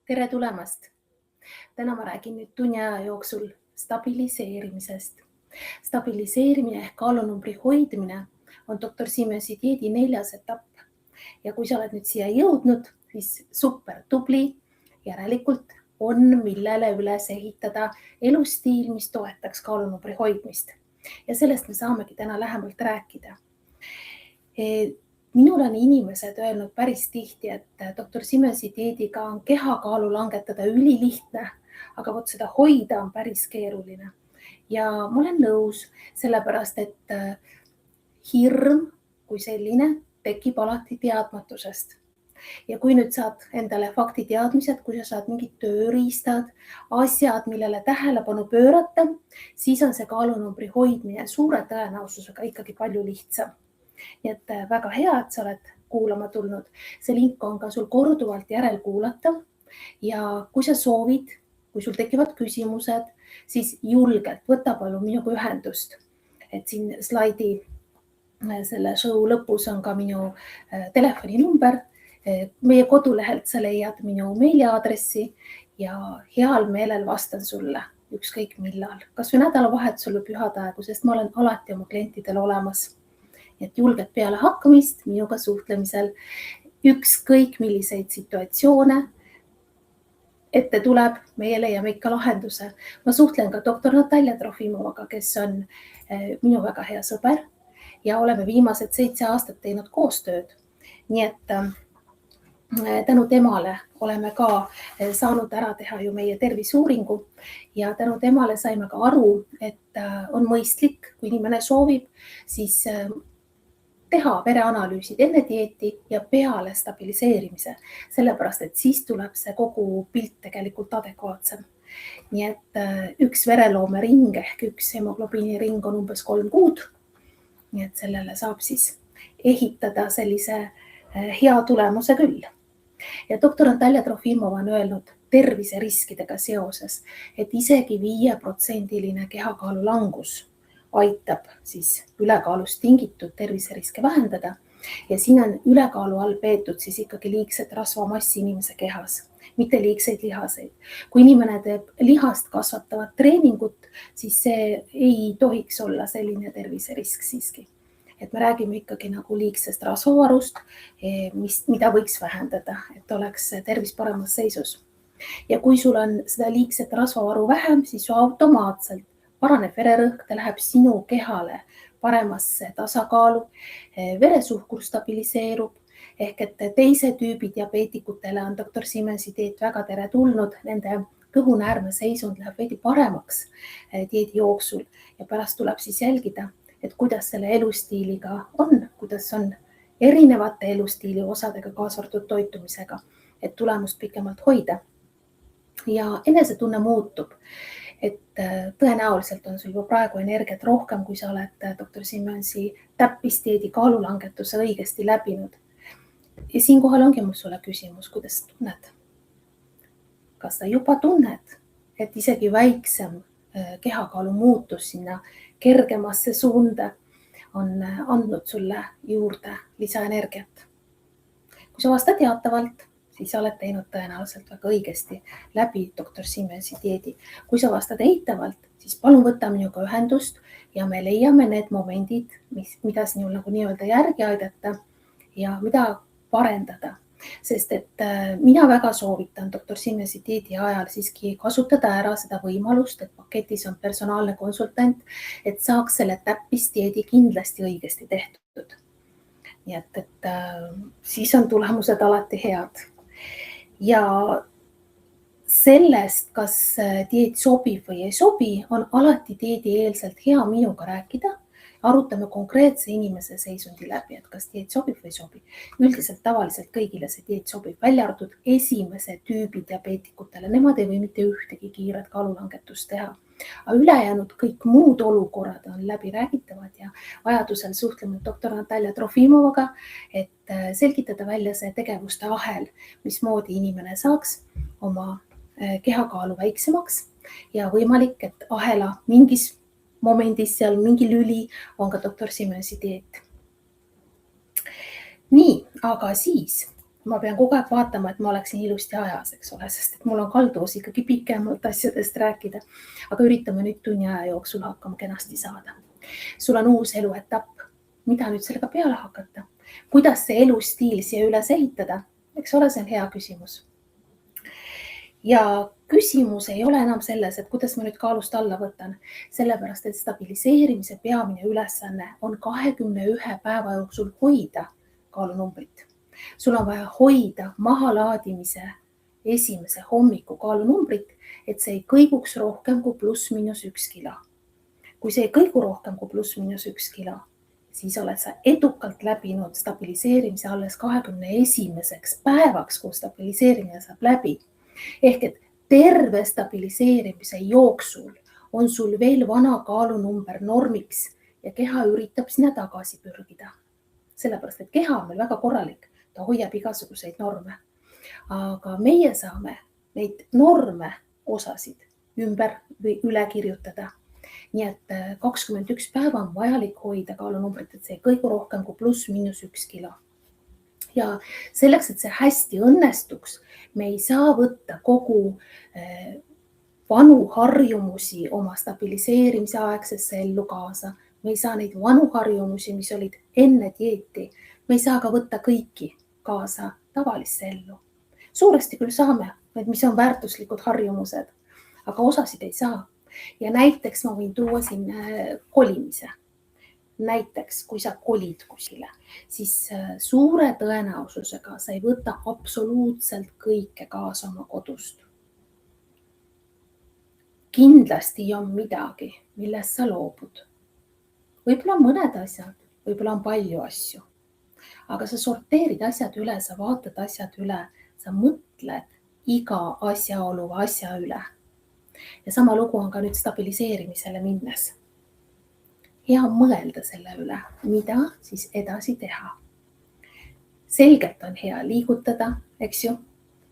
Tere tulemast! Täna ma räägin nüüd tunni aja jooksul stabiliseerimisest. Stabiliseerimine ehk kaalunumbri hoidmine on doktor Siemensi dieedi 4. etapp. Ja kui sa oled nüüd siia jõudnud, siis super tubli. Järelikult on millele üles ehitada elustiil, mis toetaks kaalunumbri hoidmist. Ja sellest me saamegi täna lähemalt rääkida. Minul on inimesed öelnud päris tihti, et doktor Siemensi dieediga on kehakaalu langetada ülilihtne, aga vot seda hoida on päris keeruline. Ja ma olen nõus, sellepärast et hirm kui selline tekib alati teadmatusest. Ja kui nüüd saad endale faktiteadmised, kui sa saad mingid tööriistad, asjad, millele tähelepanu pöörata, siis on see kaalunumbri hoidmine suure tõenäosusega ikkagi palju lihtsam. Nii et väga hea, et sa oled kuulama tulnud. See link on ka sul korduvalt järelkuulatav ja kui sa soovid, kui sul tekivad küsimused, siis julgelt võta palun minuga ühendust. Et siin slaidi selle show lõpus on ka minu telefoninumber. Meie kodulehelt sa leiad minu meiliaadressi ja heal meelel vastan sulle ükskõik millal, kas või nädalavahetusel või pühade aegu, sest ma olen alati oma klientidel olemas. Et julged peale hakkamist minuga suhtlemisel ükskõik milliseid situatsioone ette tuleb, meie leiame ikka lahenduse. Ma suhtlen ka doktor Natalja Trofimovaga, kes on minu väga hea sõber ja oleme viimased 7 aastat teinud koostööd. Nii et tänu temale oleme ka saanud ära teha ju meie tervisuuringu ja tänu temale saime ka aru, et on mõistlik, kui inimene soovib, siis teha vereanalüüsid enne dieeti ja peale stabiliseerimise, sellepärast et siis tuleb see kogu pilt tegelikult adekvaatsem. Nii et üks vereloomering ehk üks hemoglobiiniring on umbes 3 kuud. Nii et sellele saab siis ehitada sellise hea tulemuse küll. Ja doktor Natalja Trofimova on öelnud terviseriskidega seoses, et isegi 5% kehakaalu langus aitab siis ülekaalust tingitud terviseriske vähendada ja siin on ülekaalu all peetud siis ikkagi liigset rasvamassi inimese kehas, mitte liigseid lihaseid. Kui inimene teeb lihast kasvatavat treeningut, siis see ei tohiks olla selline terviserisk siiski. Et me räägime ikkagi nagu liigsest rasvavarust, mida võiks vähendada, et oleks tervis paremas seisus. Ja kui sul on seda liigset rasvavaru vähem, siis automaatselt paraneb vererõhk, ta läheb sinu kehale paremasse tasakaalu, veresuhkur stabiliseerub, ehk et teise tüübi diabeetikutele on doktor Siemensi dieet väga teretulnud, nende kõhunäärme seisund läheb veidi paremaks dieedi jooksul ja pärast tuleb siis jälgida, et kuidas selle elustiiliga on, kuidas on erinevate elustiili osadega kaasartud toitumisega, et tulemust pikemalt hoida. Ja enesetunne muutub. Et tõenäoliselt on sul juba praegu energiat rohkem, kui sa oled doktor Siemensi täppisdieedi kaalulangetuse õigesti läbinud. Ja siinkohal ongi mul sulle küsimus, kuidas tunned? Kas sa juba tunned, et isegi väiksem kehakaalu muutus sinna kergemasse suunda on andnud sulle juurde lisaenergiat? Kui sa vastad jaatavalt, siis oled teinud tõenäoliselt väga õigesti läbi doktor Siemensi dieedi. Kui sa vastad eitavalt, siis palun võta minuga ühendust ja me leiame need momendid, mida sinul nagu nii-öelda järgi aidata ja mida parendada. Sest et mina väga soovitan doktor Siemensi dieedi ajal siiski kasutada ära seda võimalust, et paketis on personaalne konsultant, et saaks selle täppisdieedi kindlasti õigesti tehtud. Nii et siis on tulemused alati head. Ja sellest, kas dieet sobib või ei sobi, on alati dieedi eelselt hea minuga rääkida. Arutame konkreetse inimese seisundi läbi, et kas dieet sobib või sobi. Üldiselt tavaliselt kõigile see dieet sobib, välja arvatud esimese tüübi diabeetikutele. Nemad ei või mitte ühtegi kiiret kaalulangetust teha. Aga ülejäänud kõik muud olukorrad on läbiräägitavad ja vajadusel suhtleme doktor Natalja Trofimovaga, et selgitada välja see tegevuste ahel, mismoodi inimene saaks oma kehakaalu väiksemaks ja võimalik, et ahela mingis momendis seal mingi lüli on ka doktor Siemensi dieet. Nii, aga siis ma pean kogu aeg vaatama, et ma oleksin ilusti ajas, eks ole, sest et mul on kalduvus ikkagi pikemalt asjadest rääkida. Aga üritame nüüd tunni aja jooksul hakkama kenasti saada. Sul on uus eluetapp. Mida nüüd sellega peale hakata? Kuidas see elustiil siia üles ehitada? Eks ole, see on hea küsimus. Ja küsimus ei ole enam selles, et kuidas ma nüüd kaalust alla võtan, sellepärast et stabiliseerimise peamine ülesanne on 21 päeva jooksul hoida kaalunumbrit. Sul on vaja hoida mahalaadimise esimese hommiku kaalunumbrit, et see ei kõiguks rohkem kui +/- 1 kilo. Kui see ei kõigu rohkem kui +/- 1 kilo, siis oled sa edukalt läbinud stabiliseerimise alles 21. päevaks, kui stabiliseerimine saab läbi. Ehk et terve stabiliseerimise jooksul on sul veel vana kaalunumber normiks ja keha üritab sinna tagasi pürgida. Sellepärast, et keha on meil väga korralik, ta hoiab igasuguseid norme. Aga meie saame neid norme osasid ümber või üle kirjutada. Nii et 21 päeva on vajalik hoida kaalunumbrit, et see ei kõigu rohkem kui +/- 1 kilo. Ja selleks, et see hästi õnnestuks, me ei saa võtta kogu vanu harjumusi oma stabiliseerimise aegsesse ellu kaasa. Me ei saa neid vanu harjumusi, mis olid enne dieeti, me ei saa ka võtta kõiki kaasa tavalisse ellu. Suuresti küll saame, need, mis on väärtuslikud harjumused, aga osasid ei saa. Ja näiteks ma võin tuua siin kolimise. Näiteks, kui sa kolid kuskile, siis suure tõenäosusega sa ei võta absoluutselt kõike kaasa oma kodust. Kindlasti on midagi, millest sa loobud. Võib-olla on mõned asjad, võib-olla on palju asju, aga sa sorteerid asjad üle, sa vaatad asjad üle, sa mõtled iga asjaolu või asja üle. Ja sama lugu on ka nüüd stabiliseerimisele minnes. Hea mõelda selle üle, mida siis edasi teha. Selgelt on hea liigutada, eks ju,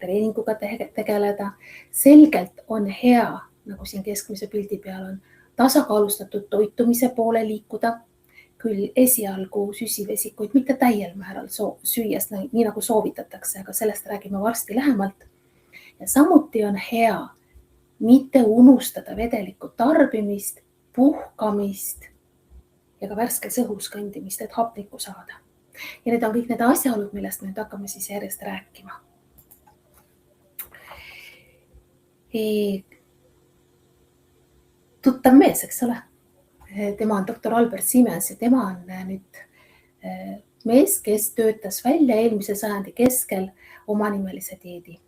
treeninguga tegeleda. Selgelt on hea, nagu siin keskmise pildi peal on, tasakaalustatud toitumise poole liikuda. Küll esialgu süsivesikuid mitte täiel määral süües, nii nagu soovitatakse, aga sellest räägime varsti lähemalt. Ja samuti on hea mitte unustada vedeliku tarbimist, puhkamist ja ka värskes õhus kõndimist, et hapnikku saada. Ja need on kõik need asjaolud, millest me nüüd hakkame siis järjest rääkima. Tuttav mees, eks ole. Tema on doktor Albert Siemens ja tema on nüüd mees, kes töötas välja eelmise sajandi keskel omanimelise dieedi.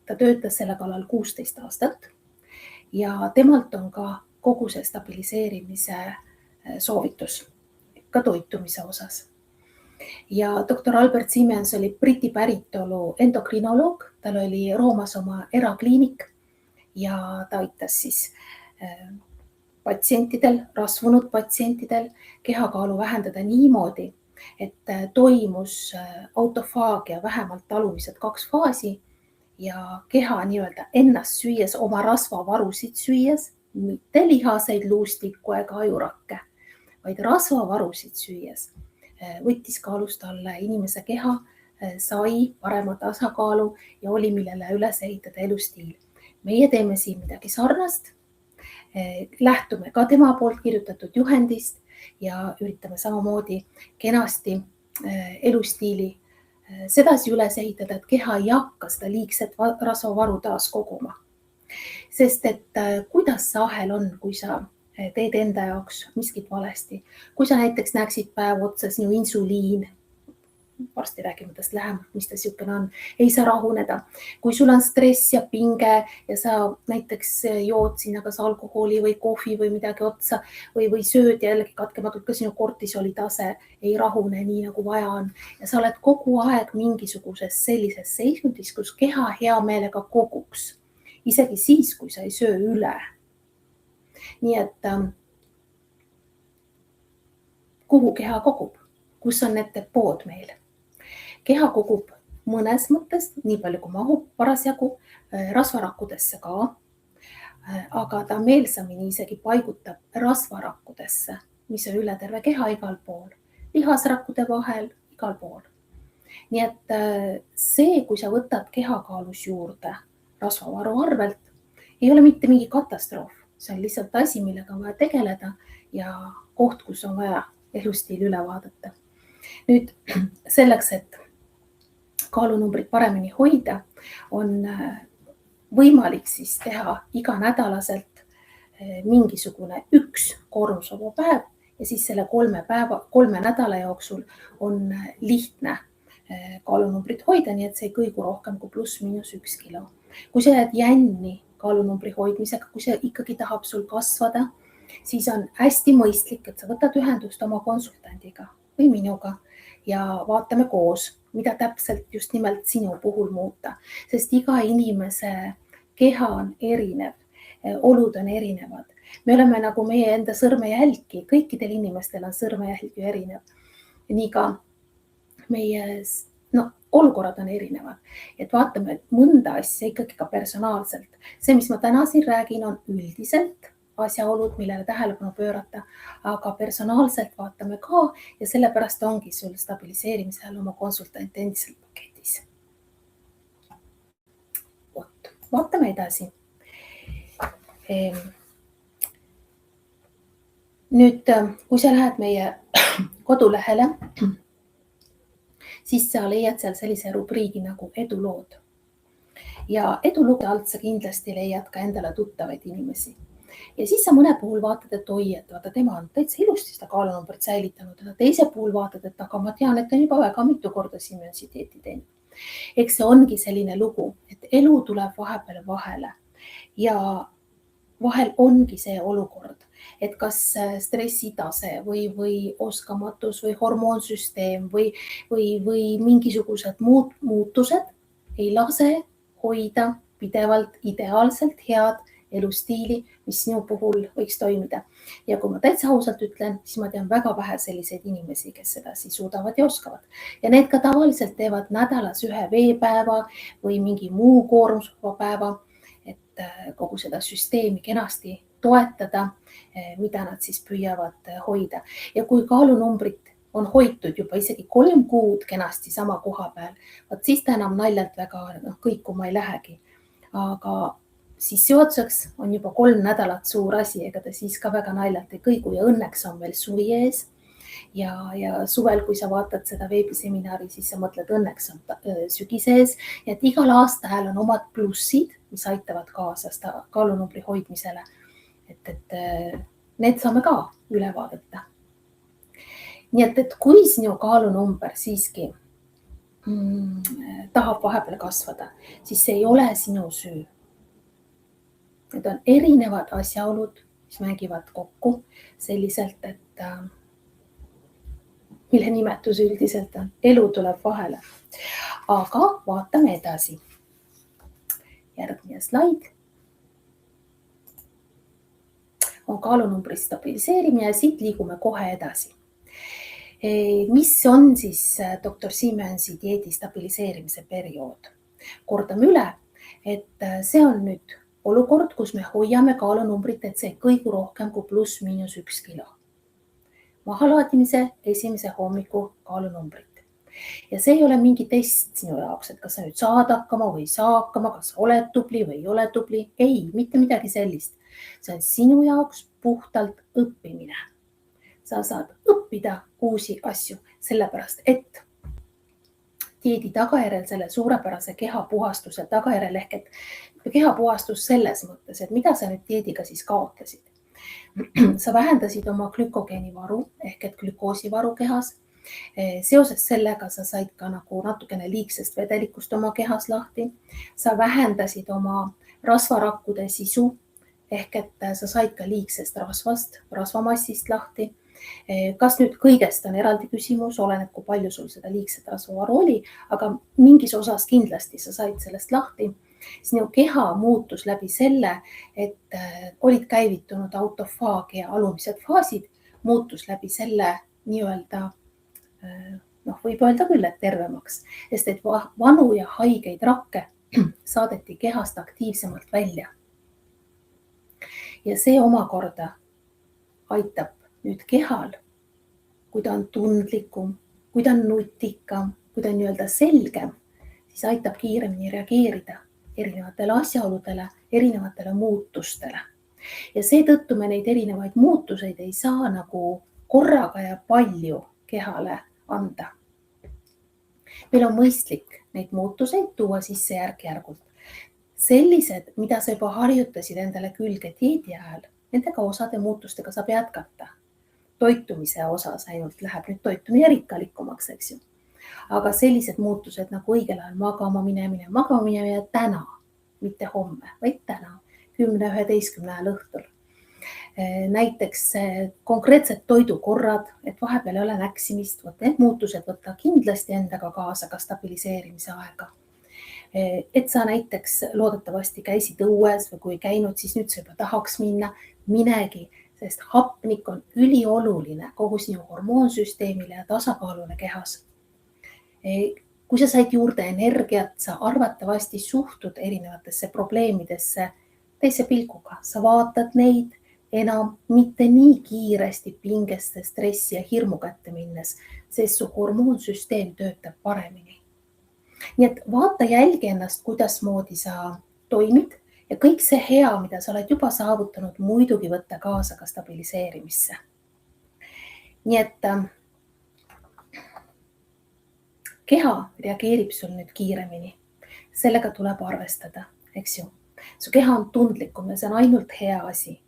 Ta töötas selle kallal 16 aastat ja temalt on ka kogu see stabiliseerimise soovitus, ka toitumise osas. Ja doktor Albert Siemens oli Briti päritolu endokrinoloog, tal oli Roomas oma erakliinik ja ta aitas siis patsientidel, rasvunud patsientidel kehakaalu vähendada niimoodi, et toimus autofaagia vähemalt talumised 2 faasi ja keha nii-öelda ennast süües, oma rasvavarusid süües, mitte lihaseid, luustikku ega ajurakke, vaid rasvavarusid süües võttis kaalust alla inimese keha, sai parema tasakaalu ja oli millele üles ehitada elustiil. Meie teeme siin midagi sarnast. Lähtume ka tema poolt kirjutatud juhendist ja üritame samamoodi kenasti elustiili sedasi üles ehitada, et keha ei hakka seda liigset rasvavaru taas koguma. Sest et kuidas see ahel on, kui sa teed enda jaoks miskit valesti. Kui sa näiteks näeksid päev otsa sinu insuliin, varsti räägime tast lähemalt, mis ta siukene on, ei saa rahuneda. Kui sul on stress ja pinge ja sa näiteks jood sinna kas alkoholi või kohvi või midagi otsa või sööd jällegi katkematult ka sinu kortisoli tase ei rahune nii nagu vaja on. Ja sa oled kogu aeg mingisuguses sellises seisundis, kus keha hea meelega koguks. Isegi siis, kui sa ei söö üle. Nii et kuhu keha kogub? Kus on need depood meil? Keha kogub mõnes mõttes, nii palju kui mahub parasjagu, rasvarakkudesse ka, aga ta meelsamini isegi paigutab rasvarakkudesse, mis on üle terve keha igal pool, lihasrakkude vahel igal pool. Nii et see, kui sa võtad kehakaalus juurde rasvavaru arvelt, ei ole mitte mingi katastroof. See on lihtsalt asi, millega on vaja tegeleda ja koht, kus on vaja elustiil üle vaadata. Nüüd selleks, et kaalunumbrit paremini hoida, on võimalik siis teha iganädalaselt mingisugune üks koormusvaba päev ja siis selle 3 nädala jooksul on lihtne kaalunumbrit hoida, nii et see ei kõigu rohkem kui +/- 1 kilo. Kui sa jääd jänni kaalunumbri hoidmisega, kui see ikkagi tahab sul kasvada, siis on hästi mõistlik, et sa võtad ühendust oma konsultandiga või minuga ja vaatame koos, mida täpselt just nimelt sinu puhul muuta, sest iga inimese keha on erinev, olud on erinevad. Me oleme nagu meie enda sõrmejälgi, kõikidel inimestel on sõrmejälg ju erinev. Nii ka meie olukorrad on erinevad, et vaatame mõnda asja ikkagi ka personaalselt. See, mis ma täna siin räägin, on üldiselt asjaolud, millele tähelepanu pöörata, aga personaalselt vaatame ka ja sellepärast ongi sul stabiliseerimise all oma konsultant endiselt paketis. Vaatame edasi. Nüüd, kui sa lähed meie kodulehele, siis sa leiad seal sellise rubriigi nagu edulood. Ja edulugude alt sa kindlasti leiad ka endale tuttavaid inimesi. Ja siis sa mõne puhul vaatad, et oi, et vaata, tema on täitsa ilusti seda kaalunumbrit säilitanud. Ja teise puhul vaatad, et aga ma tean, et on juba väga mitu korda Siemensi dieeti teinud. Eks see ongi selline lugu, et elu tuleb vahepeal vahele ja vahel ongi see olukord, et kas stressitase või oskamatus või hormoonsüsteem või mingisugused muud muutused ei lase hoida pidevalt ideaalselt head elustiili, mis sinu puhul võiks toimida. Ja kui ma täitsa ausalt ütlen, siis ma tean väga vähe selliseid inimesi, kes seda siis suudavad ja oskavad. Ja need ka tavaliselt teevad nädalas 1 veepäeva või mingi muu koormusvaba päeva, et kogu seda süsteemi kenasti toetada, mida nad siis püüavad hoida. Ja kui kaalunumbrit on hoitud juba isegi 3 kuud kenasti sama koha peal, siis ta enam naljalt väga kõikuma ei lähegi. Aga sissejuhatuseks on juba 3 nädalat suur asi, ega ta siis ka väga naljalt ei kõigu ja õnneks on veel suvi ees. Ja suvel, kui sa vaatad seda veebiseminari, siis sa mõtled, õnneks on sügise ees, et igal aastaajal on omad plussid, mis aitavad kaasa seda kaalunumbri hoidmisele. Et need saame ka üle vaadata. Nii et kui sinu kaalunumber siiski tahab vahepeal kasvada, siis see ei ole sinu süü. Need on erinevad asjaolud, mis mängivad kokku selliselt, et mille nimetus üldiselt on elu tuleb vahele. Aga vaatame edasi. Järgmine slaid on kaalunumbri stabiliseerimine ja siit liigume kohe edasi. Mis on siis doktor Siemensi dieedi stabiliseerimise periood? Kordame üle, et see on nüüd olukord, kus me hoiame kaalunumbrit, et see kõigu rohkem kui +/- 1 kilo. Mahalaadimise esimese hommiku kaalunumbrit. Ja see ei ole mingi test sinu jaoks, et kas sa nüüd saad hakkama või ei saa hakkama, kas sa oled tubli või ei ole tubli. Ei, mitte midagi sellist. See on sinu jaoks puhtalt õppimine. Sa saad õppida uusi asju, sellepärast et dieedi tagajärjel, selle suurepärase kehapuhastuse tagajärjel ehk et kehapuhastus selles mõttes, et mida sa nüüd dieediga siis kaotlesid. Sa vähendasid oma glükogeenivaru ehk et glükoosivaru kehas. Seoses sellega sa said ka nagu natukene liigsest vedelikust oma kehas lahti. Sa vähendasid oma rasvarakkude sisu ehk et sa said ka liigsest rasvast, rasvamassist lahti. Kas nüüd kõigest on eraldi küsimus, oleneb, kui palju sul seda liigset rasvavaru oli, aga mingis osas kindlasti sa said sellest lahti. Sinu keha muutus läbi selle, et olid käivitunud autofaagia alumised faasid, muutus läbi selle nii-öelda, võib öelda küll, et tervemaks, sest et vanu ja haigeid rakke saadeti kehast aktiivsemalt välja. Ja see omakorda aitab nüüd kehal, kui ta on tundlikum, kui ta on nutikam, kui ta on nii-öelda selgem, siis aitab kiiremini reageerida erinevatele asjaoludele, erinevatele muutustele. Ja seetõttu me neid erinevaid muutuseid ei saa nagu korraga ja palju kehale anda. Meil on mõistlik neid muutuseid tuua sisse järk-järgult. Sellised, mida sa juba harjutasid endale külge dieedi ajal, nendega osade muutustega saab jätkata. Toitumise osas ainult läheb nüüd toitumine rikkalikumaks, eks ju. Aga sellised muutused nagu õigel ajal magama minemine täna, mitte homme, vaid täna, 10-11 ajal õhtul. Näiteks konkreetsed toidukorrad, et vahepeal ei ole näksimist, need muutused võtta kindlasti endaga kaasa ka stabiliseerimise aega. Et sa näiteks loodetavasti käisid õues või kui käinud, siis nüüd sa juba tahaks minna, minegi, sest hapnik on ülioluline kogu sinu hormoonsüsteemile ja tasakaalule kehas. Kui sa said juurde energiat, sa arvatavasti suhtud erinevatesse probleemidesse teise pilguga. Sa vaatad neid enam mitte nii kiiresti pingeste, stressi ja hirmu kätte minnes, sest su hormoonsüsteem töötab paremini. Nii et vaata, jälgi ennast, kuidasmoodi sa toimid ja kõik see hea, mida sa oled juba saavutanud, muidugi võtta kaasa ka stabiliseerimisse. Nii et keha reageerib sul nüüd kiiremini. Sellega tuleb arvestada, eks ju. Su keha on tundlikum ja see on ainult hea asi,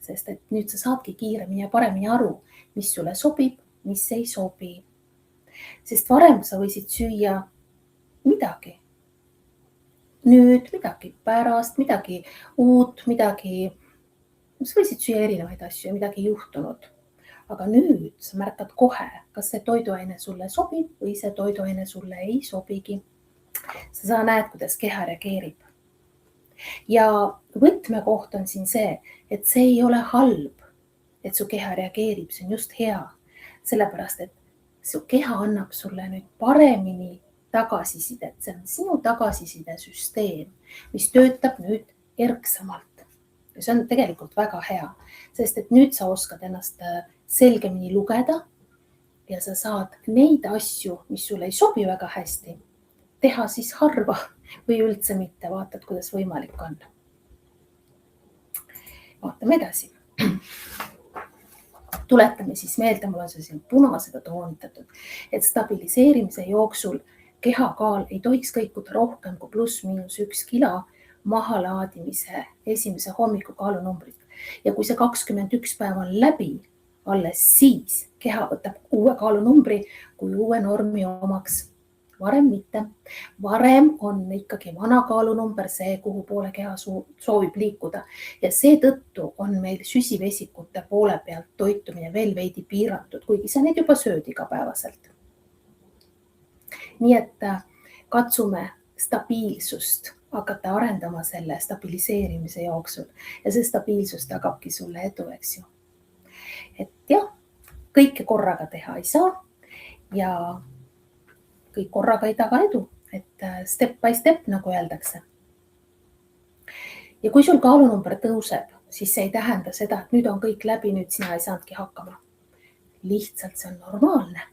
sest et nüüd sa saadki kiiremini ja paremini aru, mis sulle sobib, mis ei sobi. Sest varem sa võisid süüa midagi. Nüüd midagi pärast, midagi uut, midagi, sa võisid süüa erinevaid asju ja midagi juhtunud. Aga nüüd sa märkad kohe, kas see toiduaine sulle sobib või see toiduaine sulle ei sobigi. Sa näed, kuidas keha reageerib. Ja võtmekoht on siin see, et see ei ole halb, et su keha reageerib, see on just hea. Sellepärast, et su keha annab sulle nüüd paremini tagasisidet. See on sinu tagasisidesüsteem, mis töötab nüüd erksamalt. Ja see on tegelikult väga hea, sest et nüüd sa oskad ennast selgemini lugeda ja sa saad neid asju, mis sulle ei sobi väga hästi, teha siis harva või üldse mitte. Vaatad, kuidas võimalik on. Vaatame edasi. Tuletame siis meelde, mul on see siin punasega toonitatud, et stabiliseerimise jooksul kehakaal ei tohiks kõikuda rohkem kui +-1 kilo mahalaadimise esimese hommiku kaalunumbrit. Ja kui see 21 päeva on läbi, alles siis keha võtab uue kaalunumbri, kui uue normi omaks. Varem mitte. Varem on ikkagi vana kaalunumber see, kuhu poole keha soovib liikuda. Ja seetõttu on meil süsivesikute poole pealt toitumine veel veidi piiratud, kuigi sa neid juba sööd igapäevaselt. Nii et katsume stabiilsust hakata arendama selle stabiliseerimise jooksul ja see stabiilsus tagabki sulle edu, eks ju. Et jah, kõike korraga teha ei saa ja kõik korraga ei taga edu, et step by step, nagu öeldakse. Ja kui sul kaalunumber tõuseb, siis see ei tähenda seda, et nüüd on kõik läbi, nüüd sina ei saanudki hakkama. Lihtsalt see on normaalne,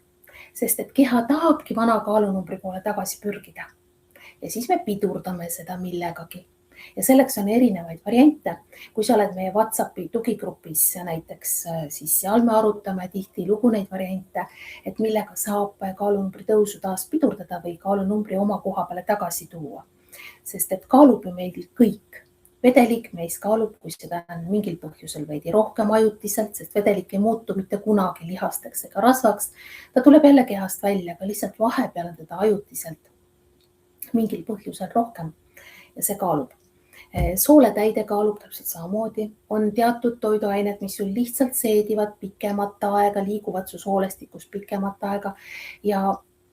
sest et keha tahabki vana kaalunumbri poole tagasi pürgida. Ja siis me pidurdame seda millegagi. Ja selleks on erinevaid variante. Kui sa oled meie WhatsAppi tugigrupis näiteks, siis seal me arutame tihtilugu neid variante, et millega saab kaalunumbri tõusu taas pidurdada või kaalunumbri oma koha peale tagasi tuua. Sest et kaalub ju meil kõik. Vedelik meis kaalub, kui seda on mingil põhjusel veidi rohkem ajutiselt, sest vedelik ei muutu mitte kunagi lihasteks ega rasvaks. Ta tuleb jälle kehast välja, aga lihtsalt vahepeal on teda ajutiselt mingil põhjusel rohkem ja see kaalub. Sooletäide kaalub täpselt samamoodi. On teatud toiduained, mis sul lihtsalt seedivad pikemat aega, liiguvad su soolestikus pikemat aega ja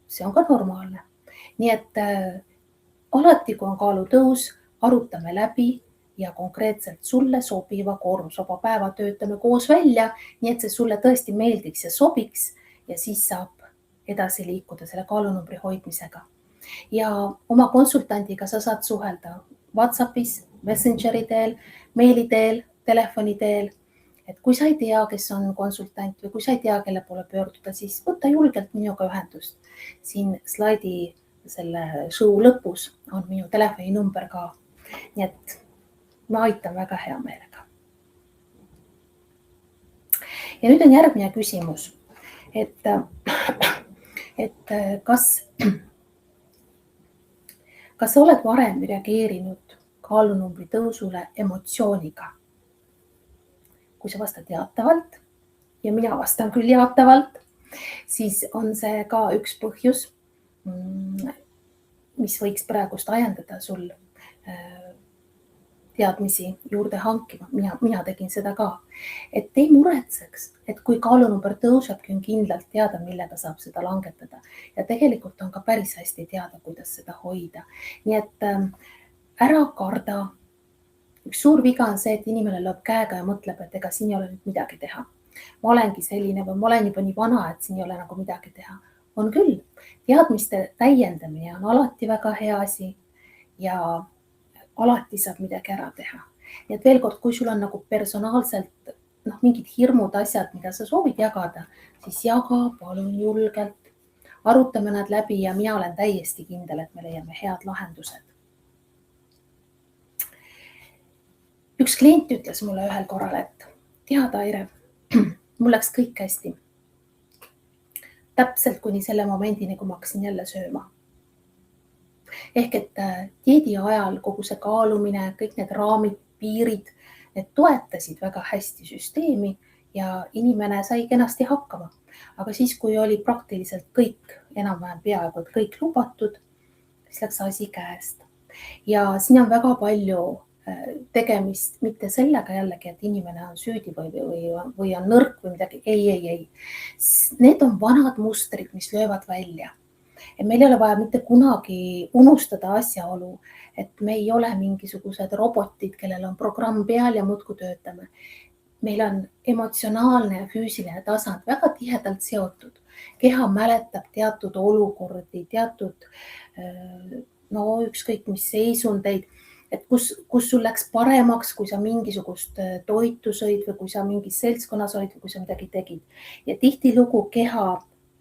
see on ka normaalne. Nii et alati, kui on kaalutõus, arutame läbi ja konkreetselt sulle sobiva koormusvaba päeva töötame koos välja, nii et see sulle tõesti meeldiks ja sobiks ja siis saab edasi liikuda selle kaalunumbri hoidmisega. Ja oma konsultandiga sa saad suhelda WhatsAppis, Messengeri teel, meili teel, telefoni teel et kui sa ei tea, kes on konsultant või kui sa ei tea, kelle poole pöörduda, siis võta julgelt minuga ühendust. Siin slaidi selle show lõpus on minu telefoninumber ka. Nii et ma aitan väga hea meelega. Ja nüüd on järgmine küsimus, et kas sa oled varem reageerinud kaalunumbri tõusule emotsiooniga? Kui sa vastad jaatavalt ja mina vastan küll jaatavalt, siis on see ka üks põhjus, mis võiks praegust ajendada sul teadmisi juurde hankima. Mina tegin seda ka, et ei muretseks, et kui kaalunumber tõusebki, on kindlalt teada, millega saab seda langetada. Ja tegelikult on ka päris hästi teada, kuidas seda hoida. Nii et ära karda. Üks suur viga on see, et inimene lööb käega ja mõtleb, et ega siin ei ole nüüd midagi teha. Ma olengi selline või ma olen juba nii vana, et siin ei ole nagu midagi teha. On küll. Teadmiste täiendamine on alati väga hea asi ja alati saab midagi ära teha. Nii et veel kord, kui sul on nagu personaalselt mingid hirmud, asjad, mida sa soovid jagada, siis jaga, palun julgelt. Arutame nad läbi ja mina olen täiesti kindel, et me leiame head lahendused. Üks klient ütles mulle ühel korral, et tead, Aire, mul läks kõik hästi. Täpselt kuni selle momendini, kui ma hakkasin jälle sööma. Ehk et dieedi ajal kogu see kaalumine, kõik need raamid, piirid, need toetasid väga hästi süsteemi ja inimene sai kenasti hakkama. Aga siis, kui oli praktiliselt kõik, enam-vähem peaaegu, et kõik lubatud, siis läks asi käest. Ja siin on väga palju tegemist mitte sellega jällegi, et inimene on süüdi või on nõrk või midagi. Ei. Need on vanad mustrid, mis löövad välja. Et meil ei ole vaja mitte kunagi unustada asjaolu, et me ei ole mingisugused robotid, kellel on programm peal ja muudkui töötame. Meil on emotsionaalne ja füüsiline tasand väga tihedalt seotud. Keha mäletab teatud olukordi, teatud ükskõik mis seisundeid, et kus sul läks paremaks, kui sa mingisugust toitu sõid või kui sa mingis seltskonnas olid või kui sa midagi tegid. Ja tihtilugu keha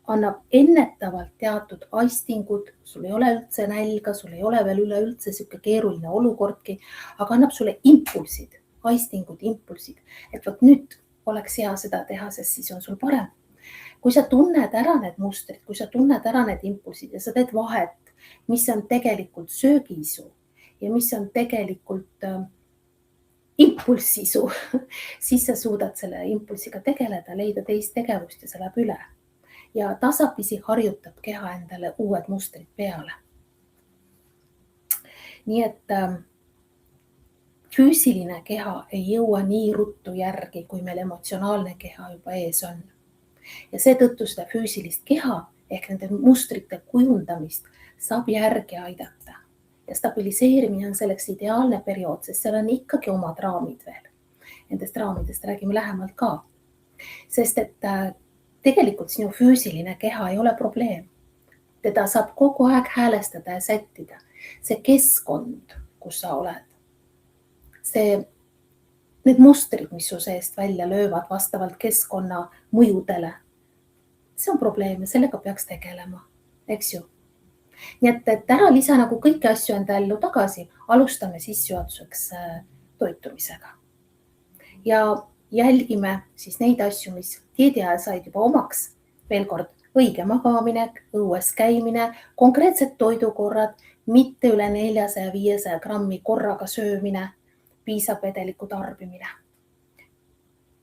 annab ennetavalt teatud aistingud, sul ei ole üldse nälga, sul ei ole veel üleüldse sihuke keeruline olukordki, aga annab sulle impulsid, aistingud, impulsid, et võt nüüd oleks hea seda teha, sest siis on sul parem. Kui sa tunned ära need mustrid, kui sa tunned ära need impulsid ja sa teed vahet, mis on tegelikult söögiisu ja mis on tegelikult impulsisu, siis sa suudad selle impulsiga tegeleda, leida teist tegevust ja see läheb üle. Ja tasapisi harjutab keha endale uued mustrid peale. Nii et füüsiline keha ei jõua nii ruttu järgi, kui meil emotsionaalne keha juba ees on. Ja seetõttu seda füüsilist keha ehk nende mustrite kujundamist saab järgi aidata. Ja stabiliseerimine on selleks ideaalne periood, sest seal on ikkagi omad raamid veel. Nendest raamidest räägime lähemalt ka. Sest et tegelikult sinu füüsiline keha ei ole probleem. Teda saab kogu aeg häälestada ja sättida. See keskkond, kus sa oled, need mustrid, mis su seest välja löövad vastavalt keskkonna mõjudele, see on probleem ja sellega peaks tegelema, eks ju. Nii et ära lisa nagu kõiki asju enda ellu tagasi, alustame sissejuhatuseks toitumisega. Ja jälgime siis neid asju, mis dieedi ajal said juba omaks. Veel kord, õige magaminek, õues käimine, konkreetsed toidukorrad, mitte üle 400-500 grammi korraga söömine, piisab vedeliku tarbimine.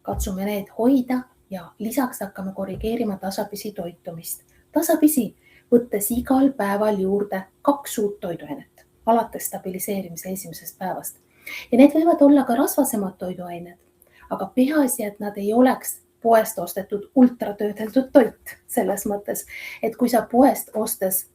Katsume need hoida ja lisaks hakkame korrigeerima tasapisi toitumist. Tasapisi, võttes igal päeval juurde 2 uut toiduainet, alates stabiliseerimise esimesest päevast. Ja need võivad olla ka rasvasemad toiduained, aga peaasi, et nad ei oleks poest ostetud ultratöödeldud toit selles mõttes, et kui sa poest ostes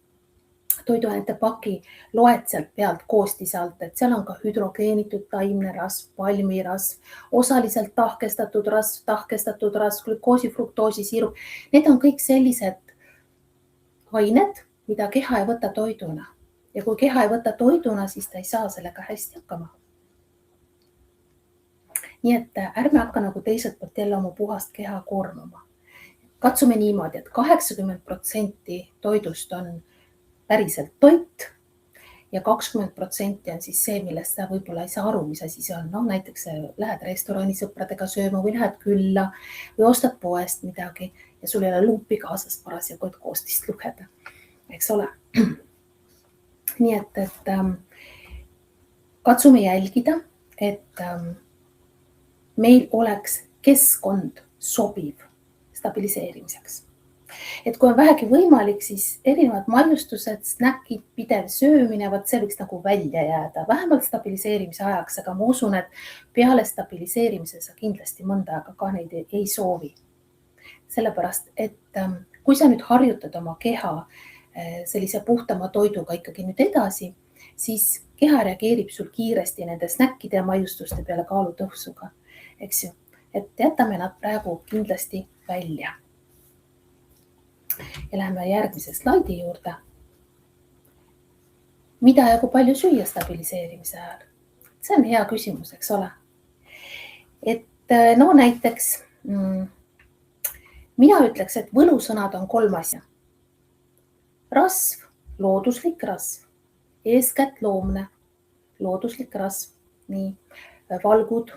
toiduainete paki, loed sealt pealt koostise alt, et seal on ka hüdrogeenitud taimne rasv, palmirasv, osaliselt tahkestatud rasv, glükoosi, fruktoosi, siirup. Need on kõik sellised ained, mida keha ei võta toiduna. Ja kui keha ei võta toiduna, siis ta ei saa sellega hästi hakkama. Nii et ärme hakka nagu teiselt poolt jälle oma puhast keha koormama. Katsume niimoodi, et 80% toidust on päriselt toit ja 20% on siis see, millest sa võib-olla ei saa aru, mis asi see on. Näiteks lähed restorani sõpradega sööma või lähed külla või ostad poest midagi ja sul ei ole luupi kaasas parasjagu, et koostist lugeda, eks ole. Nii et katsume jälgida, et meil oleks keskkond sobiv stabiliseerimiseks. Et kui on vähegi võimalik, siis erinevad maiustused, snäkid, pidev söömine, see võiks nagu välja jääda, vähemalt stabiliseerimise ajaks, aga ma usun, et peale stabiliseerimise sa kindlasti mõnda aega ka neid ei soovi. Sellepärast, et kui sa nüüd harjutad oma keha sellise puhtama toiduga ikkagi nüüd edasi, siis keha reageerib sul kiiresti nende snäkkide ja maiustuste peale kaalutõusuga, eks ju, et jätame nad praegu kindlasti välja. Ja läheme järgmise slaidi juurde. Mida ja kui palju süüa stabiliseerimise ajal? See on hea küsimus, eks ole. Et näiteks mina ütleks, et võlusõnad on 3 asja. Rasv, looduslik rasv, eeskätt loomne, looduslik rasv, nii, valgud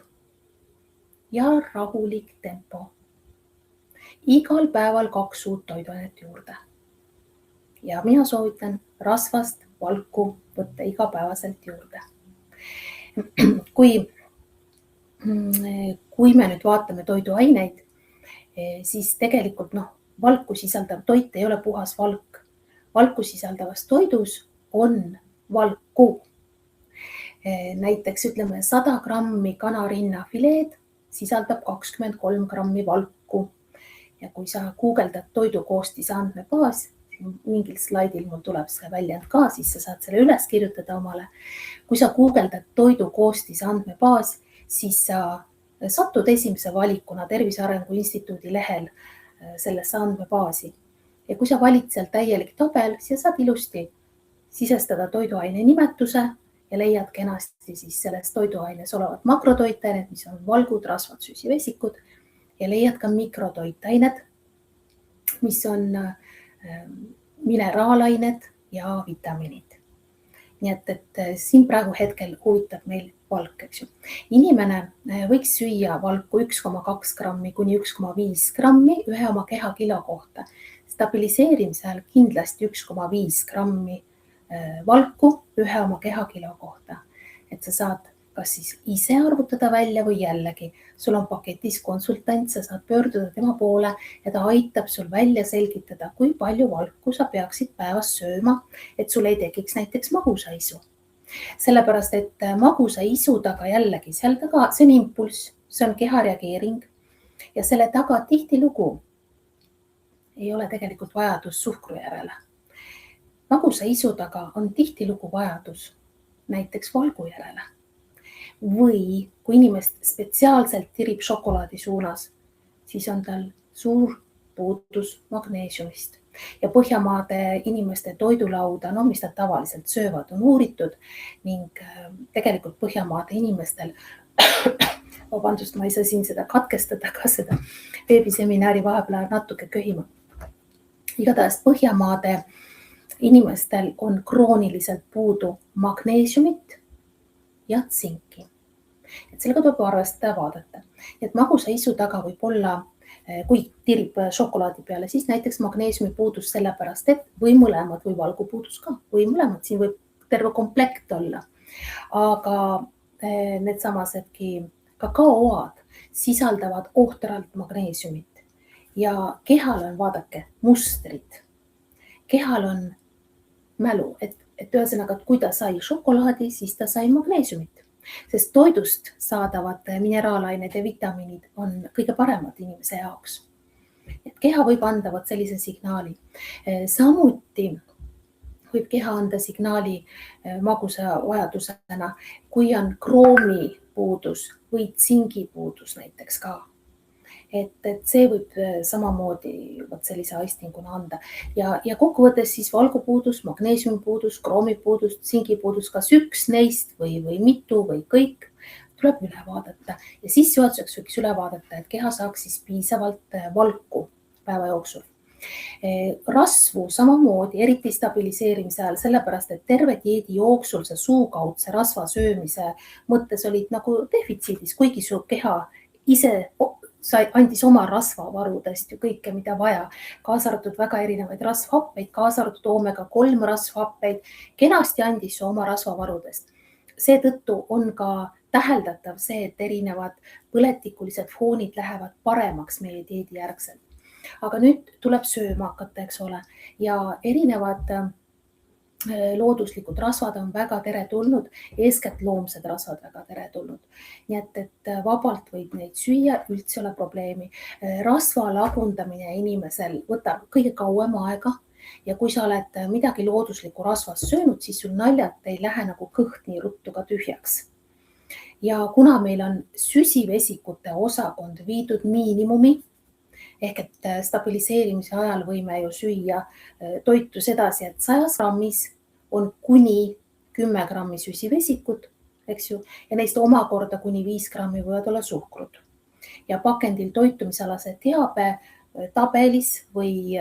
ja rahulik tempo. Igal päeval 2 uut toiduainet juurde. Ja mina soovitan rasvast valku võtta igapäevaselt juurde. Kui me nüüd vaatame toiduaineid, siis tegelikult valku sisaldav toit ei ole puhas valk. Valku sisaldavas toidus on valku. Näiteks ütleme 100 grammi kanarinnafileed sisaldab 23 grammi valku. Ja kui sa guugeldad toidu koostise andmebaas, mingil slaidil mul tuleb see väljend ka, siis sa saad selle üles kirjutada omale. Kui sa guugeldad toidu koostise andmebaas, siis sa satud esimese valikuna Tervise Arengu Instituudi lehel sellesse andmebaasi. Ja kui sa valid seal täielik tabel, siis saad ilusti sisestada toiduaine nimetuse ja leiad kenasti siis selles toiduaines olevad makrotoitained, mis on valgud, rasvad, süsivesikud, ja leiad ka mikrotoitained, mis on mineraalained ja vitamiinid. Nii et siin praegu hetkel huvitab meil valk, eks ju. Inimene võiks süüa valku 1,2 grammi kuni 1,5 grammi ühe oma kehakilo kohta. Stabiliseerimise ajal kindlasti 1,5 grammi valku ühe oma kehakilo kohta. Et sa saad kas siis ise arvutada välja või jällegi. Sul on paketis konsultant, sa saad pöörduda tema poole ja ta aitab sul välja selgitada, kui palju valku sa peaksid päevas sööma, et sul ei tekiks näiteks magusaisu. Sellepärast, et magusaisu taga jällegi, seal taga see on impulss, see on keha reageering ja selle taga tihtilugu ei ole tegelikult vajadus suhkru järele. Magusaisu taga on tihtilugu vajadus näiteks valgu järele. Või kui inimest spetsiaalselt tirib šokolaadi suunas, siis on tal suur puudus magneesiumist. Ja Põhjamaade inimeste toidulauda, mis nad tavaliselt söövad, on uuritud ning tegelikult Põhjamaade inimestel, vabandust, ma ei saa siin seda katkestada, ka seda veebiseminaari vahepeal natuke köhima. Igatahes Põhjamaade inimestel on krooniliselt puudu magneesiumit ja tsinki. Et sellega tuleb arvestada ja vaadata. Et magusaisu taga võib olla, kui tirib šokolaadi peale, siis näiteks magneesiumi puudus sellepärast, et või mõlemad või valgupuudus ka, või mõlemad, siin võib terve komplekt olla. Aga need samasedki kakaoad sisaldavad ohtralt magneesiumit ja kehal on, vaadake, mustrid. Kehal on mälu, et ühesõnaga, et kui ta sai šokolaadi, siis ta sai magneesiumit. Sest toidust saadavad mineraalained ja vitamiinid on kõige paremad inimese jaoks. Et keha võib anda sellise signaali. Samuti võib keha anda signaali magusa vajadusena, kui on kroomi puudus või tsingi puudus näiteks ka. Et see võib samamoodi sellise aistinguna anda. Ja kokkuvõttes siis valgupuudus, magneesiumipuudus, kroomipuudus, tsingipuudus, kas üks neist või mitu või kõik tuleb üle vaadata ja sissejuhatuseks võiks üle vaadata, et keha saaks siis piisavalt valku päeva jooksul. Rasvu samamoodi, eriti stabiliseerimise ajal, sellepärast et terve dieedi jooksul see suukaudse rasva söömise mõttes olid nagu defitsiidis, kuigi su keha ise andis oma rasvavarudest ju kõike, mida vaja, kaasa arvatud väga erinevaid rasvhappeid, kaasa arvatud oomega-3 rasvhappeid, kenasti andis su oma rasvavarudest. Seetõttu on ka täheldatav see, et erinevad põletikulised foonid lähevad paremaks meie dieedi järgselt. Aga nüüd tuleb sööma hakata, eks ole, ja erinevad looduslikud rasvad on väga teretulnud, eeskätt loomsed rasvad väga teretulnud. Nii et vabalt võib neid süüa, üldse ei ole probleemi. Rasva lagundamine inimesel võtab kõige kauem aega ja kui sa oled midagi looduslikku rasvast söönud, siis sul naljalt ei lähe nagu kõht nii ruttu ka tühjaks. Ja kuna meil on süsivesikute osakond viidud miinimumi, ehk et stabiliseerimise ajal võime ju süüa toitu sedasi, et 100 grammis on kuni 10 grammi süsivesikut, eks ju, ja neist omakorda kuni 5 grammi võivad olla suhkrut. Ja pakendil toitumisalase teabe tabelis või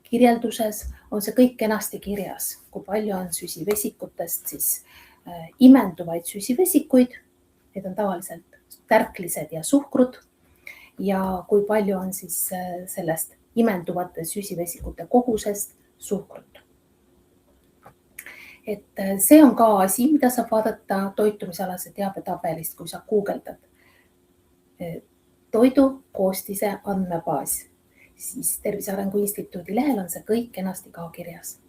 kirjelduses on see kõik kenasti kirjas, kui palju on süsivesikutest siis imenduvaid süsivesikuid, need on tavaliselt tärklised ja suhkrut, ja kui palju on siis sellest imenduvate süsivesikute kogusest suhkrut. Et see on ka asi, mida saab vaadata toitumisalase teabetabelist, kui sa guugeldad toidu koostise andmebaas, siis Tervise Arengu Instituudi lehel on see kõik kenasti ka kirjas.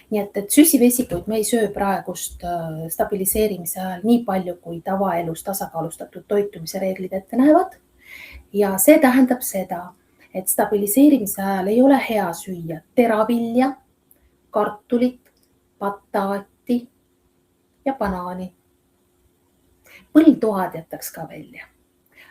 Nii et süsivesikuid me ei söö praegust stabiliseerimise ajal nii palju, kui tavaelus tasakaalustatud toitumise reeglid ette näevad. Ja see tähendab seda, et stabiliseerimise ajal ei ole hea süüa teravilja, kartulit, bataati ja banaani. Põltoad jätaks ka välja,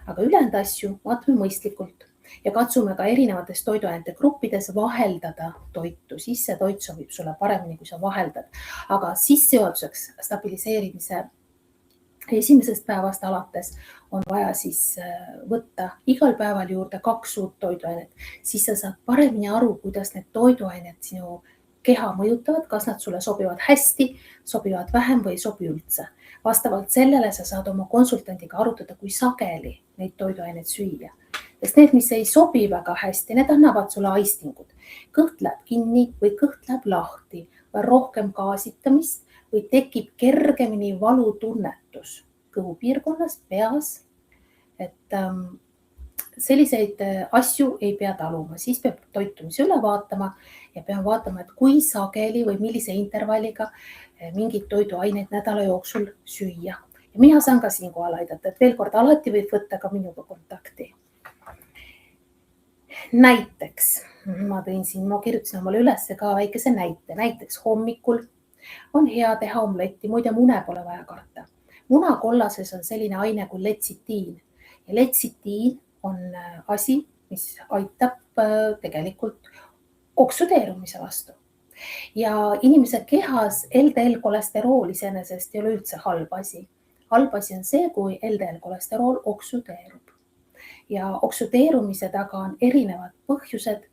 aga ülejäänud asju vaatame mõistlikult ja katsume ka erinevates toiduainete gruppides vaheldada toitu. Siis see toit sobib sulle paremini, kui sa vaheldad, aga sissejuhatuseks stabiliseerimise esimesest päevast alates on vaja siis võtta igal päeval juurde 2 uut toiduainet. Siis sa saad paremini aru, kuidas need toiduained sinu keha mõjutavad, kas nad sulle sobivad hästi, sobivad vähem või ei sobi üldse. Vastavalt sellele sa saad oma konsultandiga arutada, kui sageli neid toiduaineid süüa. Sest need, mis ei sobi väga hästi, need annavad sulle aistingud. Kõht läheb kinni või kõht läheb lahti või rohkem gaasitamist või tekib kergemini valutunnetus kõhupiirkonnas, peas. Et selliseid asju ei pea taluma, siis peab toitumise üle vaatama ja peab vaatama, et kui sageli või millise intervalliga mingid toiduaineid nädala jooksul süüa. Ja mina saan ka siinkohal aidata, et veel kord alati võib võtta ka minuga kontakti. Näiteks, ma kirjutasin omale üles ka väikese näite. Näiteks hommikul on hea teha omletti, muide mune pole vaja karta. Munakollases on selline aine kui letsitiin ja letsitiin on asi, mis aitab tegelikult oksüdeerumise vastu. Ja inimese kehas LDL kolesterool iseenesest ei ole üldse halb asi. Halb asi on see, kui LDL kolesterool oksüdeerub. Ja oksüdeerumise taga on erinevad põhjused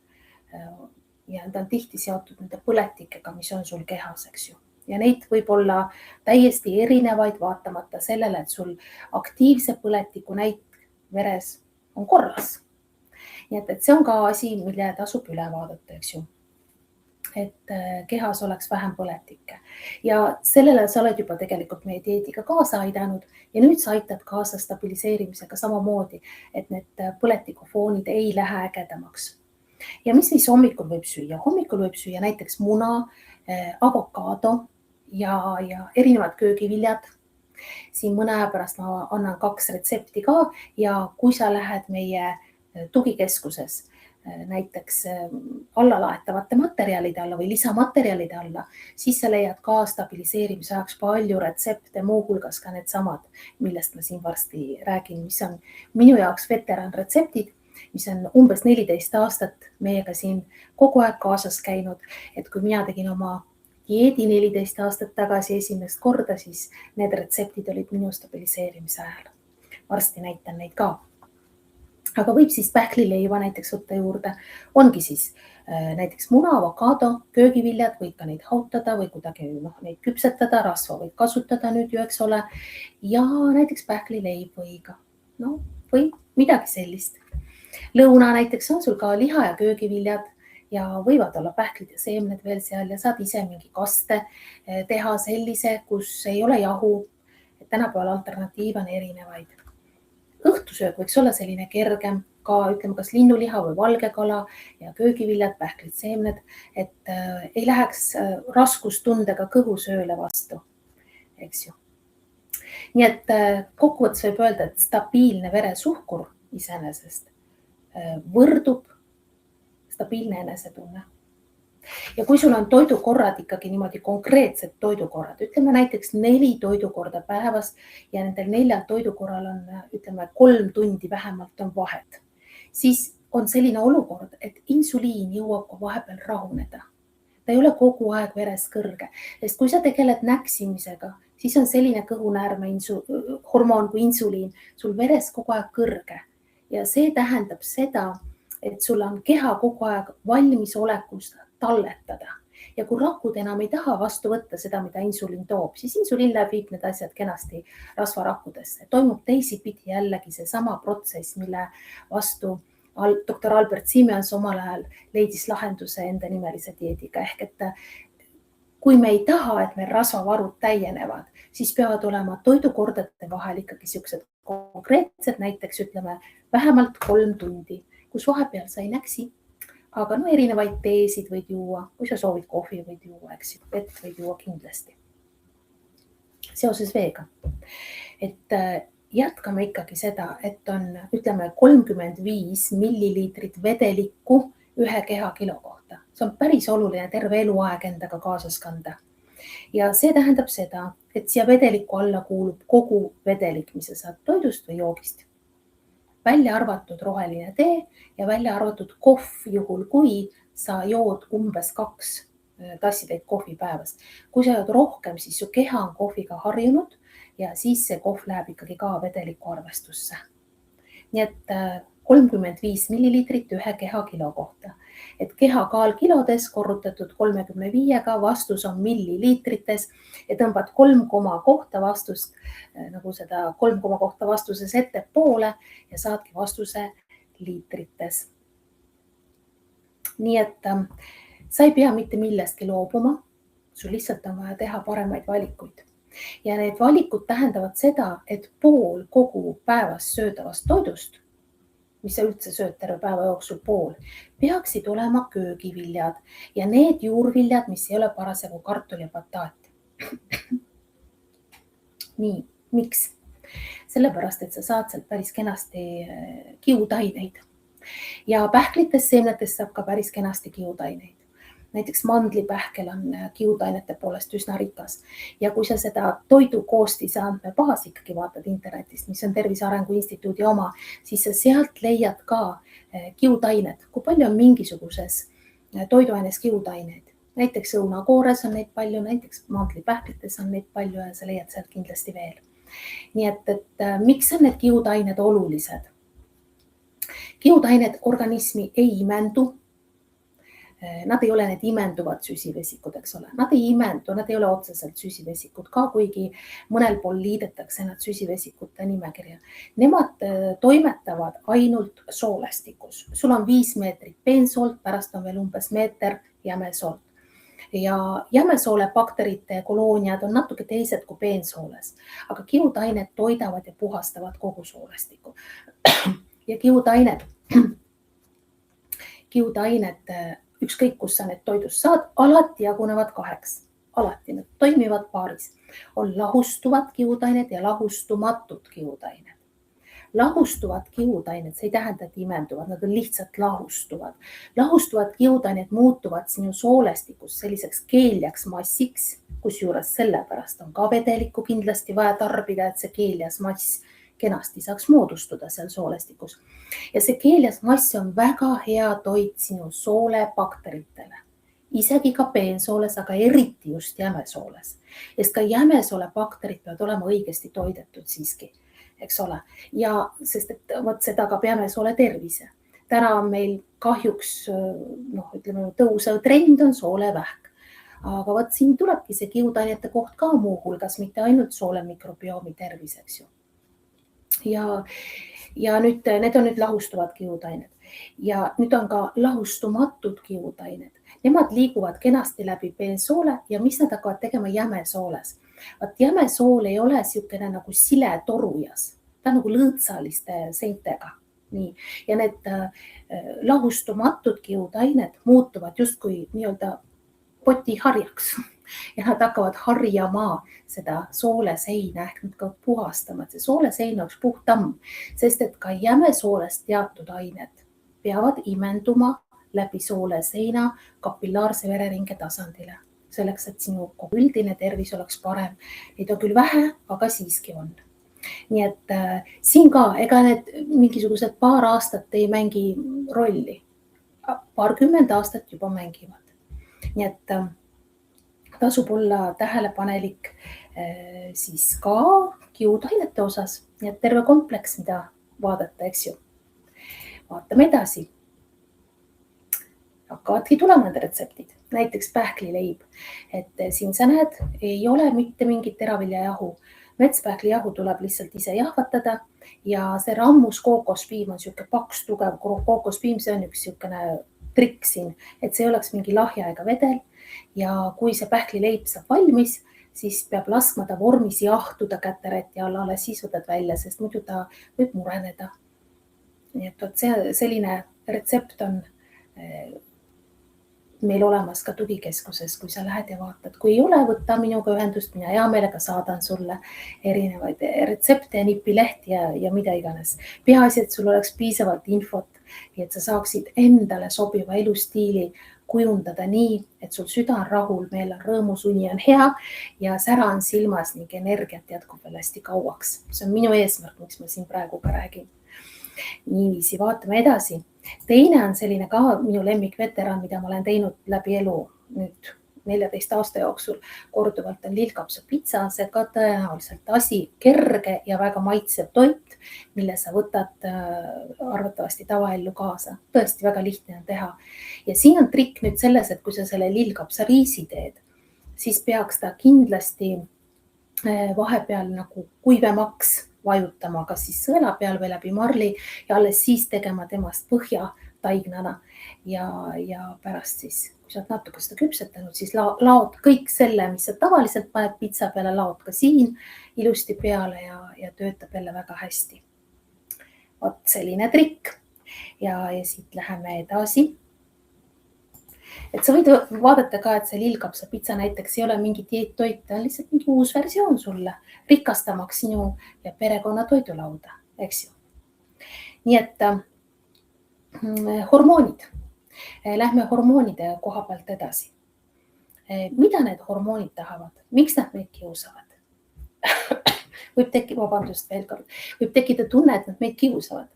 ja ta on tihti seotud nende põletikega, mis on sul kehas, eks ju. Ja neid võib olla täiesti erinevaid, vaatamata sellele, et sul aktiivse põletiku näit veres on korras. Nii et see on ka asi, mille tasub üle vaadata, eks ju. Et kehas oleks vähem põletikke. Ja sellele sa oled juba tegelikult meie dieediga kaasa aidanud ja nüüd sa aitad kaasa stabiliseerimisega samamoodi, et need põletikufoonid ei lähe ägedamaks. Ja mis siis hommikul võib süüa? Hommikul võib süüa näiteks muna, avokaado ja erinevad köögiviljad. Siin mõne aja pärast ma annan 2 retsepti ka ja kui sa lähed meie tugikeskuses näiteks allalaetavate materjalide alla või lisamaterjalide alla, siis sa leiad ka stabiliseerimise ajaks palju retsepte, muuhulgas ka need samad, millest ma siin varsti räägin, mis on minu jaoks veteranretseptid, mis on umbes 14 aastat meiega siin kogu aeg kaasas käinud. Et kui mina tegin oma dieedi 14 aastat tagasi esimest korda, siis need retseptid olid minu stabiliseerimise ajal. varsti näitan neid ka. Aga võib siis pähklileiva näiteks võtta juurde, ongi siis näiteks muna, avokaado, köögiviljad, võid ka neid hautada või kuidagi neid küpsetada, rasva võid kasutada nüüd ju, eks ole, ja näiteks pähklileib või midagi sellist. Lõuna näiteks on sul ka liha ja köögiviljad ja võivad olla pähklid ja seemned veel seal ja saad ise mingi kaste teha sellise, kus ei ole jahu. Tänapäeval alternatiive on erinevaid. Õhtusöök võiks olla selline kergem, ka ütleme kas linnuliha või valge kala ja köögiviljad, pähklid, seemned, et ei läheks raskustundega kõhusööle vastu, eks ju. Nii et kokkuvõttes võib öelda, et stabiilne veresuhkur iseenesest võrdub stabiilne enesetunne. Ja kui sul on toidukorrad ikkagi niimoodi konkreetsed toidukorrad, ütleme näiteks 4 toidukorda päevas ja nendel 4 toidukorral on, ütleme 3 tundi vähemalt on vahet, siis on selline olukord, et insuliin jõuab ka vahepeal rahuneda. Ta ei ole kogu aeg veres kõrge, sest kui sa tegeled näksimisega, siis on selline kõhunäärme hormoon kui insuliin sul veres kogu aeg kõrge ja see tähendab seda, et sul on keha kogu aeg valmisolekus talletada. Ja kui rakud enam ei taha vastu võtta seda, mida insuliin toob, siis insuliin viib need asjad kenasti rasvarakkudesse. Toimub teisipidi jällegi see sama protsess, mille vastu doktor Albert Siemens omal ajal leidis lahenduse enda nimelise dieediga. Ehk et kui me ei taha, et meil rasvavarud täienevad, siis peavad olema toidukordade vahel ikkagi siuksed konkreetsed, näiteks ütleme vähemalt 3 tundi, kus vahepeal sa ei näksi. Aga erinevaid teesid võid juua, kui sa soovid kohvi võid juua, eks ju, vett võid juua kindlasti. Seoses veega. Et jätkame ikkagi seda, et on, ütleme 35 milliliitrit vedelikku ühe kehakilo kohta. See on päris oluline terve eluaeg endaga kaasas kanda. Ja see tähendab seda, et siia vedeliku alla kuulub kogu vedelik, mis sa saad toidust või joogist. Välja arvatud roheline tee ja välja arvatud kohv, juhul kui sa jood umbes 2 tassitäit kohvi päevas. Kui sa jood rohkem, siis su keha on kohviga harjunud ja siis see kohv läheb ikkagi ka vedeliku arvestusse. Nii et 35 milliliitrit ühe kehakilo kohta. Et kehakaal kilodes korrutatud 35-ga, vastus on milliliitrites ja tõmbad 3 kohta vastust, nagu seda 3 kohta vastuses ettepoole ja saadki vastuse liitrites. Nii et sa ei pea mitte millestki loobuma, sul lihtsalt on vaja teha paremaid valikuid. Ja need valikud tähendavad seda, et pool kogu päevas söödavast toidust, mis sa üldse sööd terve päeva jooksul pool, peaksid olema köögiviljad ja need juurviljad, mis ei ole parasjagu kartul ja bataat. Nii, miks? Sellepärast, et sa saad sealt päris kenasti kiudaineid ja pähklitest, seemnetest saab ka päris kenasti kiudaineid. Näiteks mandlipähkel on kiudainete poolest üsna rikas ja kui sa seda toidu koostise andmebaasi ikkagi vaatad internetist, mis on Tervise Arengu Instituudi oma, siis sa sealt leiad ka kiudained, kui palju on mingisuguses toiduaines kiudaineid. Näiteks õunakoores on neid palju, näiteks mandlipähklites on neid palju ja sa leiad sealt kindlasti veel. Nii et miks on need kiudained olulised? Kiudained organismi ei imendu. Nad ei ole need imenduvad süsivesikud, eks ole. Nad ei imendu, nad ei ole otseselt süsivesikud, ka kuigi mõnel pool liidetakse nad süsivesikute nimekirja. Nemad toimetavad ainult soolestikus. Sul on 5 meetrit peensoolt, pärast on veel umbes meeter jämesoolt. Ja jämesoole bakterite kolooniad on natuke teised kui peensooles, aga kiudained toidavad ja puhastavad kogu soolestikku. Ja kiudained ükskõik, kus sa need toidust saad, alati jagunevad 2. Alati need toimivad paaris. On lahustuvad kiudained ja lahustumatud kiudained. Lahustuvad kiudained, see ei tähenda, et imenduvad, nad on lihtsalt lahustuvad. Lahustuvad kiudained muutuvad sinu soolestikus selliseks keeljaks massiks, kusjuures sellepärast on ka vedelikku kindlasti vaja tarbida, et see keeljas mass kenasti saaks moodustuda seal soolestikus. Ja see keeljas mass on väga hea toit sinu soolebakteritele. Isegi ka peensooles, aga eriti just jämesooles. Sest ka jämesoole bakterid peavad olema õigesti toidetud siiski. eks ole. Ja sest, et vot seda ka peame soole tervise. Täna on meil kahjuks ütleme, tõusev trend on soolevähk. Aga vot siin tulebki see kiudainete koht ka muuhulgas, mitte ainult soole mikrobiomi tervis, eks ju. Ja nüüd need on nüüd lahustuvad kiudained ja nüüd on ka lahustumatud kiudained. Nemad liiguvad kenasti läbi peensoole ja mis nad hakkavad tegema jämesooles. Vaat jämesool ei ole niisugune nagu sile torujas, ta on nagu lõõtsaliste seintega. Nii. Ja need lahustumatud kiudained muutuvad justkui nii-öelda potiharjaks ja nad hakkavad harjama seda sooleseina ehk nad ka puhastama, et see soolesein oleks puhtam, sest et ka jämesoolest teatud ained peavad imenduma läbi sooleseina kapillaarse vereringe tasandile, selleks, et sinu üldine tervis oleks parem. Neid on küll vähe, aga siiski on. Nii et siin ka, ega need mingisugused paar aastat ei mängi rolli. Paarkümmend aastat juba mängivad. Nii et tasub olla tähelepanelik siis ka kiudainete osas. Nii et terve kompleks, mida vaadata, eks ju. Vaatame edasi. Hakkavadki tulema need retseptid. Näiteks pähklileib. Et siin sa näed, ei ole mitte mingit teraviljajahu. Metspähklijahu tuleb lihtsalt ise jahvatada ja see rammus kookospiim on siuke paks, tugev kookospiim. See on üks siukene trikk siin, et see ei oleks mingi lahja ega vedel. Ja kui see pähklileib saab valmis, siis peab laskma ta vormis jahtuda käteräti alla, siis võtad välja, sest muidu ta võib mureneda. Nii et selline retsept on meil olemas ka tugikeskuses, kui sa lähed ja vaatad. Kui ei ole, võtta minuga ühendust, mina hea meelega saadan sulle erinevaid retsepte, nipilehti ja mida iganes. Peaasi, et sul oleks piisavalt infot ja et sa saaksid endale sobiva elustiili kujundada nii, et sul süda on rahul, meel on rõõmus, uni on hea ja sära on silmas ning energiat jätkub veel hästi kauaks. See on minu eesmärk, miks ma siin praegu ka räägin. Niiviisi, vaatame edasi. Teine on selline ka minu lemmikveteran, mida ma olen teinud läbi elu nüüd 14 aasta jooksul. Korduvalt on lillkapsapitsa, see ka tõenäoliselt kerge ja väga maitsev toit, mille sa võtad arvatavasti tavaellu kaasa. Tõesti väga lihtne on teha. Ja siin on trikk nüüd selles, et kui sa selle lillkapsariisi teed, siis peaks ta kindlasti vahepeal nagu kuivemaks vajutama, kas siis sõela peal või läbi marli ja alles siis tegema temast põhja taignana. Ja pärast siis, kui sa oled natuke seda küpsetanud, siis laod kõik selle, mis sa tavaliselt paned pitsa peale, laod ka siin ilusti peale ja töötab jälle väga hästi. Vot selline trikk. Ja siit läheme edasi. Et sa võid vaadata ka, et see lillkapsapitsa näiteks ei ole mingi dieettoit, ta on lihtsalt mingi uus versioon sulle, rikastamaks sinu ja perekonna toidulauda, eks ju. Nii et hormoonid. Lähme hormoonide koha pealt edasi. Mida need hormoonid tahavad? Miks nad meid kiusavad? Võib tekkida tunne, et nad meid kiusavad.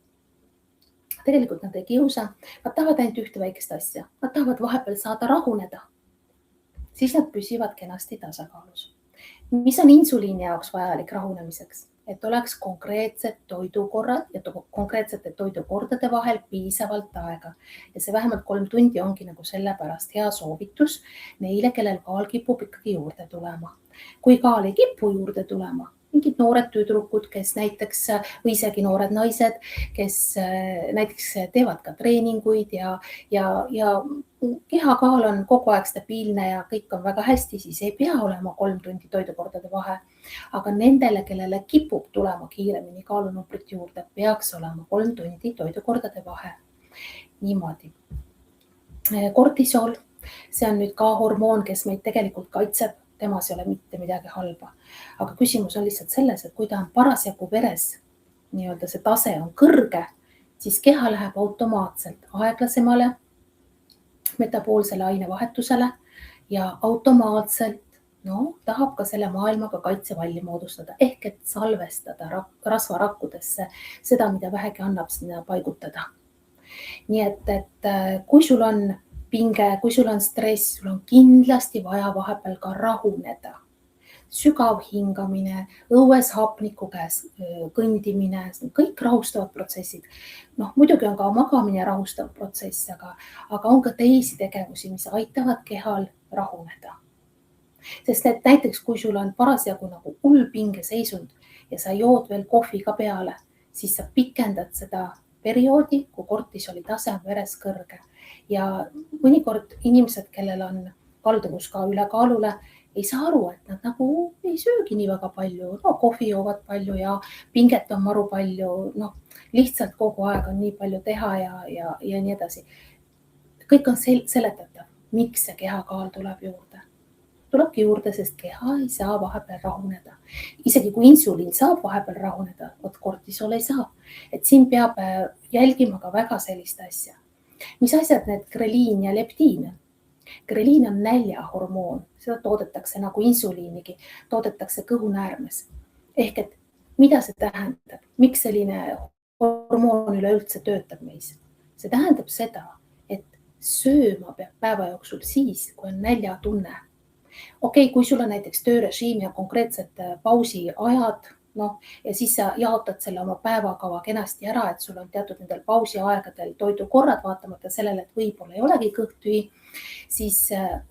Tegelikult nad ei kiusa, nad tahavad ainult ühte väikest asja. Nad tahavad vahepeal saada rahuneda. Siis nad püsivad kenasti tasakaalus. Mis on insuliini jaoks vajalik rahunemiseks? Et oleks konkreetsed toidukorrad ja konkreetsete toidukordade vahel piisavalt aega. Ja see vähemalt 3 tundi ongi nagu sellepärast hea soovitus neile, kellel kaal kipub ikkagi juurde tulema. Kui kaal ei kipu juurde tulema, mingid noored tüdrukud, kes näiteks või isegi noored naised, kes näiteks teevad ka treeninguid ja kehakaal on kogu aeg stabiilne ja kõik on väga hästi, siis ei pea olema 3 tundi toidukordade vahe. Aga nendele, kellele kipub tulema kiiremini kaalunumbrit juurde, peaks olema 3 tundi toidukordade vahe. Niimoodi. Kortisool, see on nüüd ka hormoon, kes meid tegelikult kaitseb. Temas ei ole mitte midagi halba. Aga küsimus on lihtsalt selles, et kui ta on parasjagu veres, nii-öelda see tase on kõrge, siis keha läheb automaatselt aeglasemale metaboolsele ainevahetusele ja automaatselt tahab ka selle maailmaga kaitsevalli moodustada ehk et salvestada rasvarakkudesse seda, mida vähegi annab sinna paigutada. Nii et kui sul on pinge, kui sul on stress, sul on kindlasti vaja vahepeal ka rahuneda. sügav hingamine, õues hapniku käes kõndimine, kõik rahustavad protsessid. Muidugi on ka magamine rahustav protsess, aga on ka teisi tegevusi, mis aitavad kehal rahuneda. Sest et näiteks, kui sul on parasjagu nagu hull pingeseisund ja sa jood veel kohvi ka peale, siis sa pikendad seda perioodi, kui kortisoli tase on veres kõrge. Ja mõnikord inimesed, kellel on kalduvus ka ülekaalule, ei saa aru, et nad nagu ei söögi nii väga palju, kohvi joovad palju ja pinget on maru palju, lihtsalt kogu aeg on nii palju teha ja nii edasi. Kõik on seletatav, miks see kehakaal tuleb juurde. Tulebki juurde, sest keha ei saa vahepeal rahuneda. Isegi kui insuliin saab vahepeal rahuneda, kortisol ei saa. Et siin peab jälgima ka väga sellist asja. Mis asjad need greliin ja leptiin on? Greliin on näljahormoon, seda toodetakse nagu insuliinigi, toodetakse kõhunäärmes. Ehk et mida see tähendab? Miks selline hormoon üleüldse töötab meis? See tähendab seda, et sööma peab päeva jooksul siis, kui on näljatunne. Okei, kui sul on näiteks töörežiim ja konkreetsed pausiajad, ja siis sa jaotad selle oma päevakava kenasti ära, et sul on teatud nendel pausiaegadel toidukorrad, vaatamata sellele, et võib-olla ei olegi kõht tühi, siis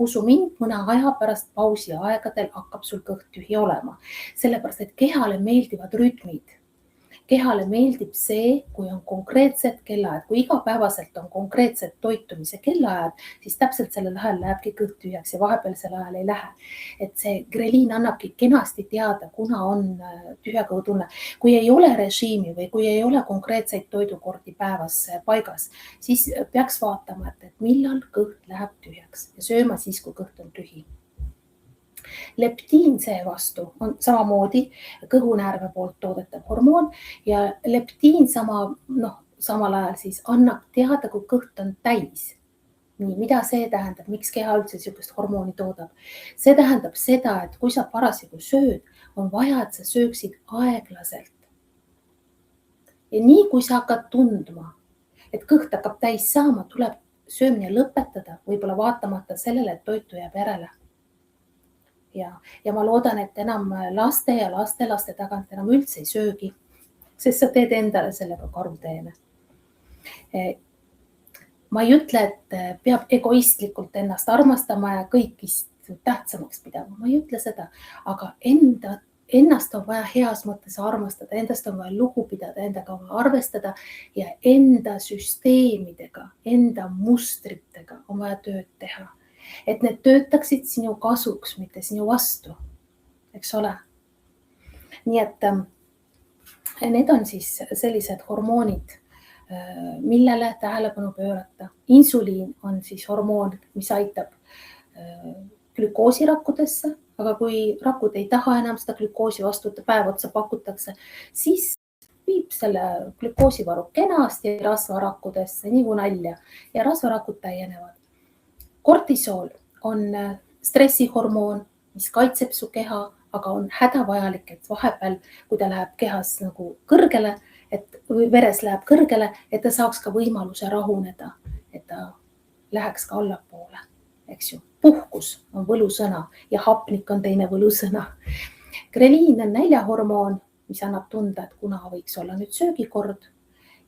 usu mind, mõne aja pärast pausiaegadel hakkab sul kõht tühi olema. Sellepärast, et kehale meeldivad rütmid. Kehale meeldib see, kui on konkreetsed kellaajad, kui igapäevaselt on konkreetsed toitumise kellaajad, siis täpselt sellel ajal lähebki kõht tühjaks ja vahepeal sel ajal ei lähe. Et see greliin annabki kenasti teada, kuna on tühja kõhu tunne. Kui ei ole režiimi või kui ei ole konkreetseid toidukordi päevas paigas, siis peaks vaatama, et millal kõht läheb tühjaks ja sööma siis, kui kõht on tühi. Leptiin seevastu on samamoodi kõhunäärme poolt toodetav hormoon ja leptiin samal ajal siis annab teada, kui kõht on täis. Nii, mida see tähendab, miks keha üldse sellist hormooni toodab? See tähendab seda, et kui sa parasjagu sööd, on vaja, et sa sööksid aeglaselt. Ja nii, kui sa hakkad tundma, et kõht hakkab täis saama, tuleb söömine lõpetada, võib-olla vaatamata sellele, et toitu jääb järele. Ja ma loodan, et enam laste ja lastelaste tagant enam üldse ei söögi, sest sa teed endale sellega karuteene. Ma ei ütle, et peab egoistlikult ennast armastama ja kõikist tähtsamaks pidama. Ma ei ütle seda, aga ennast on vaja heas mõttes armastada, endast on vaja lugu pidada, endaga on vaja arvestada ja enda süsteemidega, enda mustritega on vaja tööd teha. Et need töötaksid sinu kasuks, mitte sinu vastu, eks ole. Nii et need on siis sellised hormoonid, millele tähelepanu pöörata. Insuliin on siis hormoon, mis aitab glükoosirakkudesse, aga kui rakud ei taha enam seda glükoosi vastu võtta, päev otsa pakutakse, siis viib selle glükoosivaru kenasti rasvarakkudesse, nii kui nalja ja rasvarakud täienevad. Kortisool on stressihormoon, mis kaitseb su keha, aga on hädavajalik, et vahepeal, kui ta läheb kehas nagu kõrgele, või veres läheb kõrgele, et ta saaks ka võimaluse rahuneda, et ta läheks ka allapoole, eks ju. Puhkus on võlusõna ja hapnik on teine võlusõna. Greliin on näljahormoon, mis annab tunda, et kuna võiks olla nüüd söögikord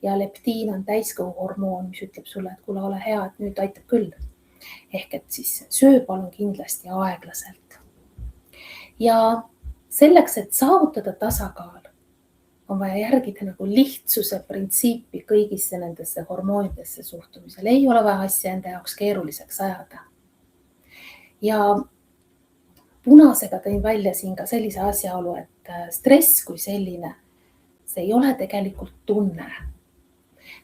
ja leptiin on täiskõhuhormoon, mis ütleb sulle, et kuule, ole hea, et nüüd aitab küll. Ehk et siis söö palun kindlasti aeglaselt. Ja selleks, et saavutada tasakaal, on vaja järgida nagu lihtsuse printsiipi kõigisse nendesse hormoonidesse suhtumisel. Ei ole vaja asja enda jaoks keeruliseks ajada. Ja punasega tõin välja siin ka sellise asjaolu, et stress kui selline, see ei ole tegelikult tunne.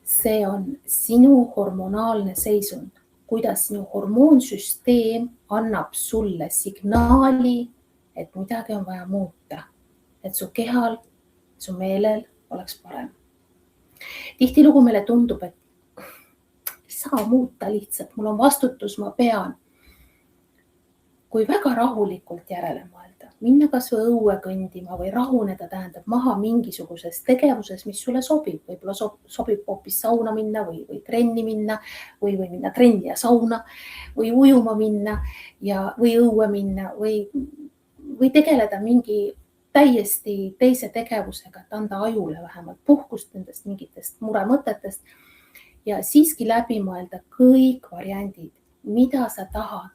See on sinu hormonaalne seisund. Kuidas sinu hormoonsüsteem annab sulle signaali, et midagi on vaja muuta, et su kehal, su meelel oleks parem. Tihtilugu meile tundub, et ei saa muuta lihtsalt, mul on vastutus, ma pean. Kui väga rahulikult järele mõelda, minna kas või õue kõndima või rahuneda tähendab maha mingisuguses tegevuses, mis sulle sobib. Võib-olla sobib hoopis sauna minna või trenni minna või minna trenni ja sauna või ujuma minna või õue minna või või tegeleda mingi täiesti teise tegevusega, et anda ajule vähemalt puhkust nendest mingitest muremõtetest ja siiski läbi mõelda kõik variandid, mida sa tahad,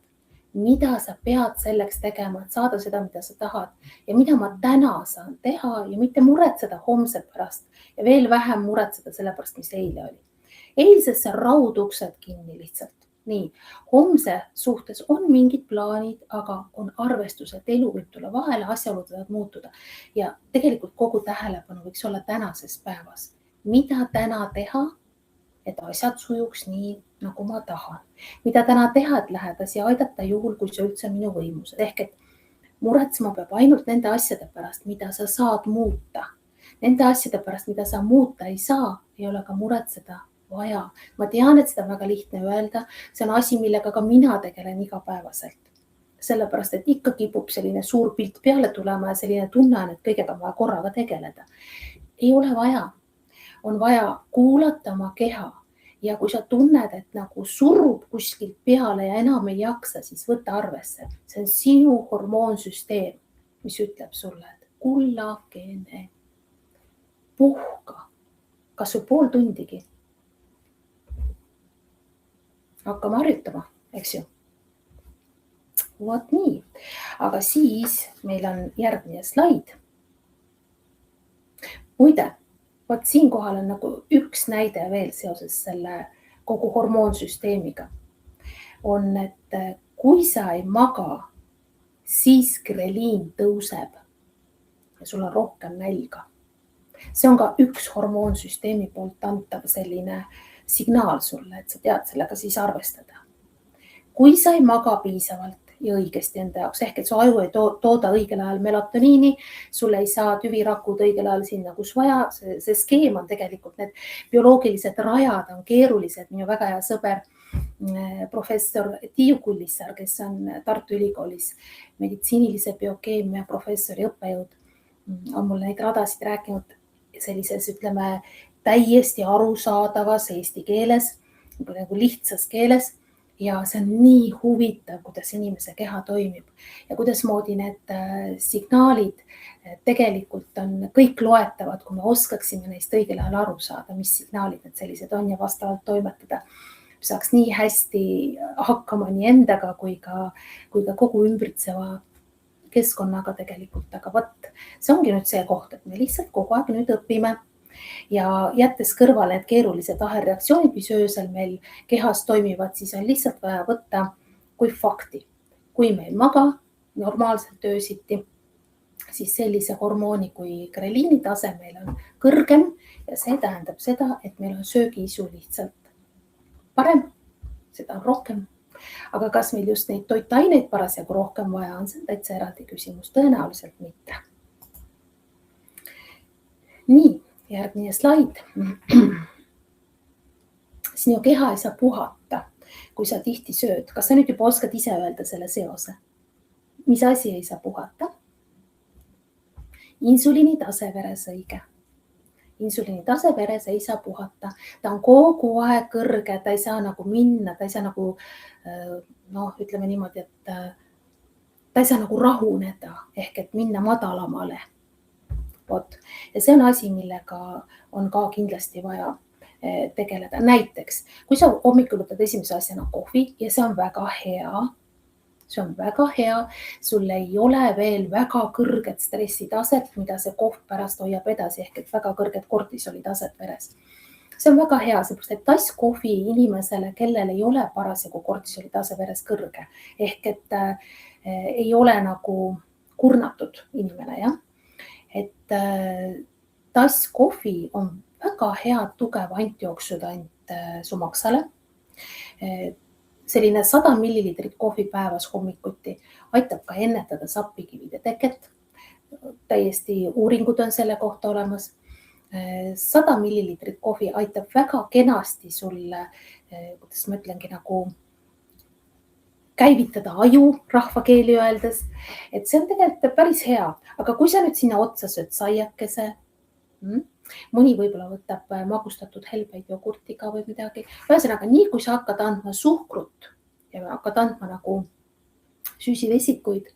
mida sa pead selleks tegema, et saada seda, mida sa tahad ja mida ma täna saan teha ja mitte muretseda homse pärast ja veel vähem muretseda selle pärast, mis eile oli. Eilsesse rauduksed kinni lihtsalt. Nii, homse suhtes on mingid plaanid, aga on arvestus, et elu võib tulla vahele, asjaolud võivad muutuda ja tegelikult kogu tähelepanu võiks olla tänases päevas. Mida täna teha, et asjad sujuks nii, nagu ma tahan. Mida täna teha, et lähedasi aidata juhul, kui see üldse minu võimus. Ehk et muretsema peab ainult nende asjade pärast, mida sa saad muuta. Nende asjade pärast, mida sa muuta ei saa, ei ole ka muretseda vaja. Ma tean, et seda on väga lihtne öelda. See on asi, millega ka mina tegelen igapäevaselt. Sellepärast, et ikka kipub selline suur pilt peale tulema ja selline tunne on, et kõigega on vaja korraga tegeleda. Ei ole vaja. On vaja kuulata oma keha ja kui sa tunned, et nagu surub kuskilt peale ja enam ei jaksa, siis võta arvesse. See on sinu hormoonsüsteem, mis ütleb sulle, et kullakene, puhka, kas või pool tundigi. Hakkame harjutama, eks ju. Vot nii, aga siis meil on järgmine slaid. Muide, vot siinkohal on nagu üks näide veel seoses selle kogu hormoonsüsteemiga. On, et kui sa ei maga, siis greliin tõuseb ja sul on rohkem nälga. See on ka üks hormoonsüsteemi poolt antav selline signaal sulle, et sa tead sellega siis arvestada. Kui sa ei maga piisavalt ja õigesti enda jaoks, ehk et su aju ei tooda õigel ajal melatoniini, sul ei saa tüvirakud õigel ajal sinna, kus vaja. See skeem on tegelikult, need bioloogilised rajad on keerulised. Minu väga hea sõber, professor Tiiu Kullissaar, kes on Tartu Ülikoolis meditsiinilise biokeemia professori õppejõud, on mulle neid radasid rääkinud sellises, ütleme, täiesti arusaadavas eesti keeles, nagu lihtsas keeles. Ja see on nii huvitav, kuidas inimese keha toimib ja kuidas moodi need signaalid tegelikult on kõik loetavad, kui me oskaksime neist õigel ajal aru saada, mis signaalid need sellised on ja vastavalt toimetada. Saaks nii hästi hakkama nii endaga kui ka kogu ümbritseva keskkonnaga tegelikult. Aga võt, see ongi nüüd see koht, et me lihtsalt kogu aeg nüüd õpime. Ja jättes kõrvale need keerulised ahelreaktsioonid, mis öösel meil kehas toimivad, siis on lihtsalt vaja võtta kui fakti. Kui me ei maga normaalselt öösiti, siis sellise hormooni kui greliini tase meil on kõrgem ja see tähendab seda, et meil on söögiisu lihtsalt parem, seda on rohkem. Aga kas meil just neid toitaineid parasjagu rohkem vaja on, see on täitsa eraldi küsimus, tõenäoliselt mitte. Nii. Järgmine slaid. Sinu keha ei saa puhata, kui sa tihti sööd. Kas sa nüüd juba oskad ise öelda selle seose? Mis asi ei saa puhata? Insuliini tase veres, õige. Insuliini tase veres ei saa puhata. Ta on kogu aeg kõrge, ta ei saa nagu minna, ta ei saa nagu, ütleme niimoodi, et ta ei saa nagu rahuneda ehk et minna madalamale. Ja see on asi, millega on ka kindlasti vaja tegeleda. Näiteks, kui sa hommikul võtad esimese asjana kohvi ja see on väga hea, sul ei ole veel väga kõrget stressitaset, mida see kohv pärast hoiab edasi, ehk et väga kõrget kortisoli taset veres. See on väga hea, seepärast et tass kohvi inimesele, kellel ei ole parasjagu kortisoli tase veres kõrge, ehk et ei ole nagu kurnatud inimene, jah. Et tass kohvi on väga hea tugev antioksüdant su maksale. Selline 100 millilitrit kohvi päevas hommikuti aitab ka ennetada sappikivide teket. Täiesti uuringud on selle kohta olemas. 100 millilitrit kohvi aitab väga kenasti sulle, kuidas ma ütlengi, nagu käivitada aju rahvakeeli öeldes, et see on tegelikult päris hea. Aga kui sa nüüd sinna otsa sööd saiakese, mõni võib-olla võtab magustatud helbeid jogurtiga või midagi. Ühesõnaga, nii kui sa hakkad andma suhkrut ja hakkad andma nagu süüsivesikuid,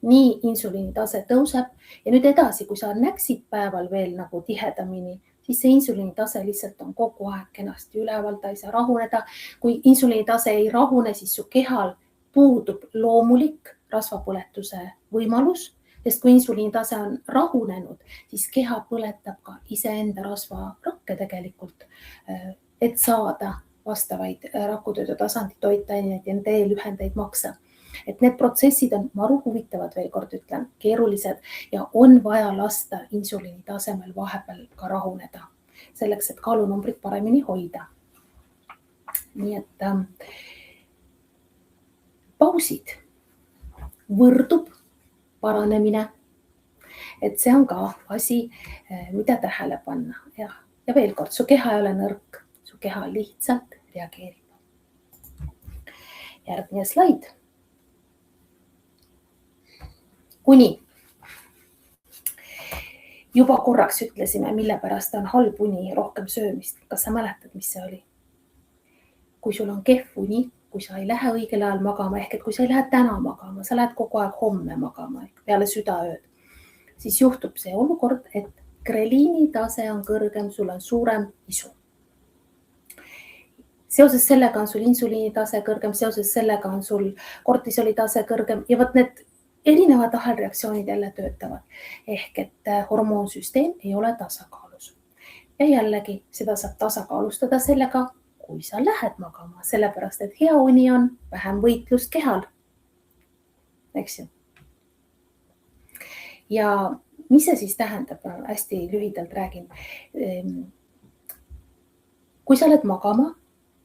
nii insuliini tase tõuseb ja nüüd edasi, kui sa näksid päeval veel nagu tihedamini, siis see insuliini tase lihtsalt on kogu aeg kenasti üleval, ta ei saa rahuneda. Kui insuliini tase ei rahune, siis su kehal puudub loomulik rasvapõletuse võimalus, sest kui insuliini tase on rahunenud, siis keha põletab ka iseenda rasvarakke tegelikult, et saada vastavaid rakutoidu tasandi toitaineid ja D-lühendeid maksa. Et need protsessid on maru huvitavad, veel kord ütlen, keerulised ja on vaja lasta insuliini tasemel vahepeal ka rahuneda, selleks, et kaalunumbrit paremini hoida. Nii et pausid võrdub paranemine. Et see on ka asi, mida tähele panna. Ja veel kord, su keha ei ole nõrk, su keha lihtsalt reageerib. Järgmine slaid. Uni. Juba korraks ütlesime, mille pärast on halb uni rohkem söömist. Kas sa mäletad, mis see oli? Kui sul on kehv uni, kui sa ei lähe õigel ajal magama, ehk et kui sa ei lähe täna magama, sa lähed kogu aeg homme magama, peale südaööd, siis juhtub see olukord, et greliini tase on kõrgem, sul on suurem isu. Seoses sellega on sul insuliini tase kõrgem, seoses sellega on sul kortisoli tase kõrgem ja võt need erinevad ahelreaktsioonid jälle töötavad. Ehk et hormoonsüsteem ei ole tasakaalus. Ja jällegi seda saab tasakaalustada sellega, kui sa lähed magama, sellepärast et hea uni on vähem võitlust kehal. Eks ju? Ja mis see siis tähendab? Hästi lühidalt räägin. Kui sa oled magama,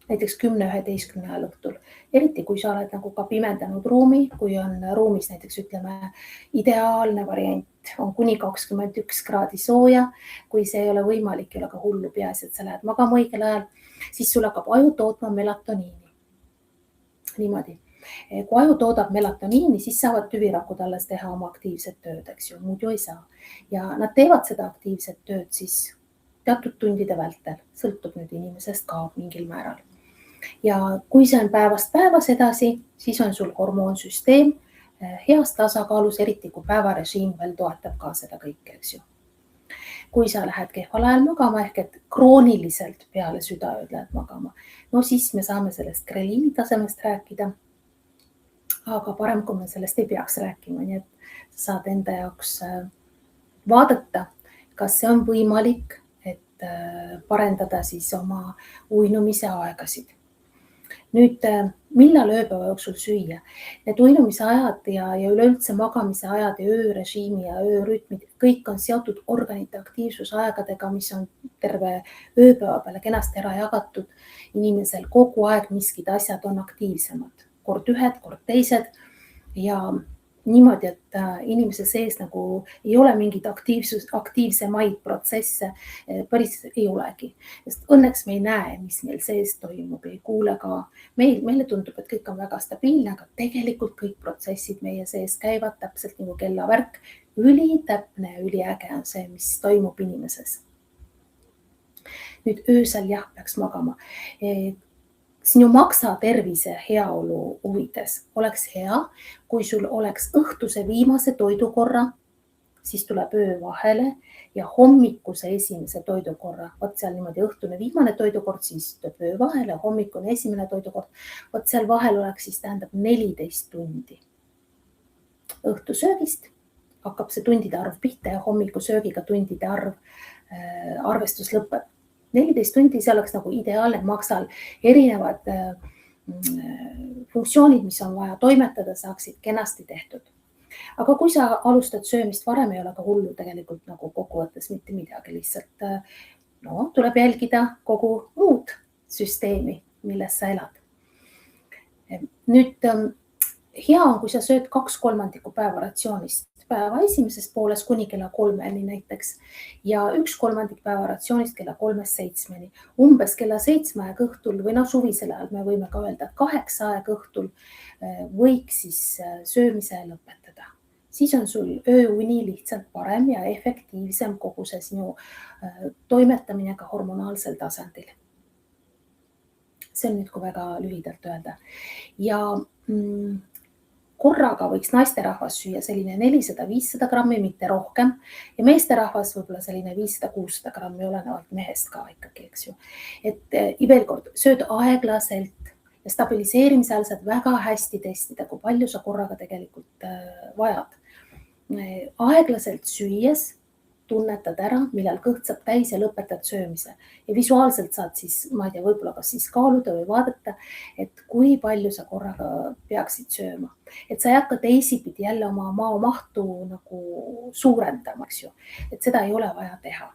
näiteks 10-11 ajal õhtul, eriti kui sa oled nagu ka pimendanud ruumi, kui on ruumis näiteks ütleme ideaalne variant on kuni 21 kraadi sooja, kui see ei ole võimalik, ei ole ka hullu peaasi, et sa lähed magama õigel ajal, siis sul hakkab aju tootma melatoniini. Niimoodi. Kui aju toodab melatoniini, siis saavad tüvirakud alles teha oma aktiivset tööd, eks ju, muidu ei saa. Ja nad teevad seda aktiivset tööd siis teatud tundide vältel, sõltub nüüd inimesest ka mingil määral. Ja kui see on päevast päevas edasi, siis on sul hormoonsüsteem heas tasakaalus, eriti kui päevarežiim veel toetab ka seda kõike, eks ju. Kui sa lähed kehval ajal magama, ehk et krooniliselt peale südaööd lähed magama, no siis me saame sellest greliini tasemest rääkida. Aga parem, kui me sellest ei peaks rääkima, nii et sa saad enda jaoks vaadata, kas see on võimalik, et parendada siis oma uinumise aegasid. Nüüd, millal ööpäeva jooksul süüa? Need uinumise ajad ja üleüldse magamise ajad ja öörežiimi ja öörütmid, kõik on seotud organite aktiivsusaegadega, mis on terve ööpäeva peale kenasti ära jagatud. Inimesel kogu aeg miskid asjad on aktiivsemad, kord ühed, kord teised ja niimoodi, et inimese sees nagu ei ole mingid aktiivsemaid protsesse, päris ei olegi. Sest õnneks me ei näe, mis meil sees toimub, ei kuule ka. Meile tundub, et kõik on väga stabiilne, aga tegelikult kõik protsessid meie sees käivad täpselt nagu kellavärk. Ülitäpne ja üliäge on see, mis toimub inimeses. Nüüd öösel jah, peaks magama. Sinu maksa tervise heaolu huvides oleks hea, kui sul oleks õhtuse viimase toidukorra, siis tuleb öö vahele ja hommikuse esimese toidukorra. Võt seal niimoodi õhtune viimane toidukord, siis tuleb öö vahele, hommikune esimene toidukord. Võt seal vahel oleks siis tähendab 14 tundi. Õhtusöögist hakkab see tundide arv pihta ja hommikusöögiga tundide arvestus lõpeb. 14 tundi, see oleks nagu ideaalne maksal erinevad funktsioonid, mis on vaja toimetada, saaksid kenasti tehtud. Aga kui sa alustad söömist varem, ei ole ka hullu tegelikult nagu kokkuvõttes mitte midagi, lihtsalt tuleb jälgida kogu muud süsteemi, milles sa elad. Nüüd hea on, kui sa sööd 2/3 päeva ratsioonist päeva esimesest poolest kuni kella 3-ni näiteks ja 1/3 päeva ratsioonist kella 3-7-ni. Umbes kella 7 aeg õhtul või suvisel ajal me võime ka öelda, et 8 aeg õhtul võiks siis söömise lõpetada. Siis on sul ööuni lihtsalt parem ja efektiivsem kogu see sinu toimetamine ka hormonaalsel tasandil. See on nüüd, kui väga lühidalt öelda. Ja korraga võiks naisterahvas süüa selline 400-500 grammi, mitte rohkem ja meesterahvas võib-olla selline 500-600 grammi, olenevalt mehest ka ikkagi, eks ju. Et veel kord, sööd aeglaselt ja stabiliseerimise ajal saad väga hästi testida, kui palju sa korraga tegelikult vajad. Aeglaselt süües tunnetad ära, millal kõht saab täis ja lõpetad söömise. Ja visuaalselt saad siis, ma ei tea, võib-olla kas siis kaaluda või vaadata, et kui palju sa korraga peaksid sööma. Et sa ei hakka teisipidi jälle oma maomahtu nagu suurendama, eks ju. Et seda ei ole vaja teha.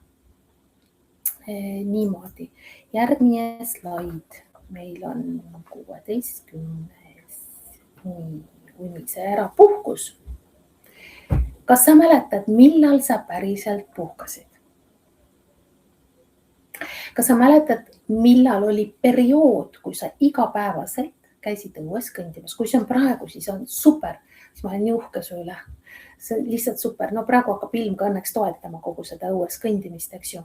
Niimoodi. Järgmine slaid. Meil on 16. Kuni see ära puhkus. Kas sa mäletad, millal sa päriselt puhkasid? Kas sa mäletad, millal oli periood, kui sa igapäevaselt käisid õues kõndimas? Kui see on praegu, siis on super. Siis ma olen nii uhke su üle. See on lihtsalt super. No praegu hakkab ilm ka õnneks toetama kogu seda õues kõndimist, eks ju.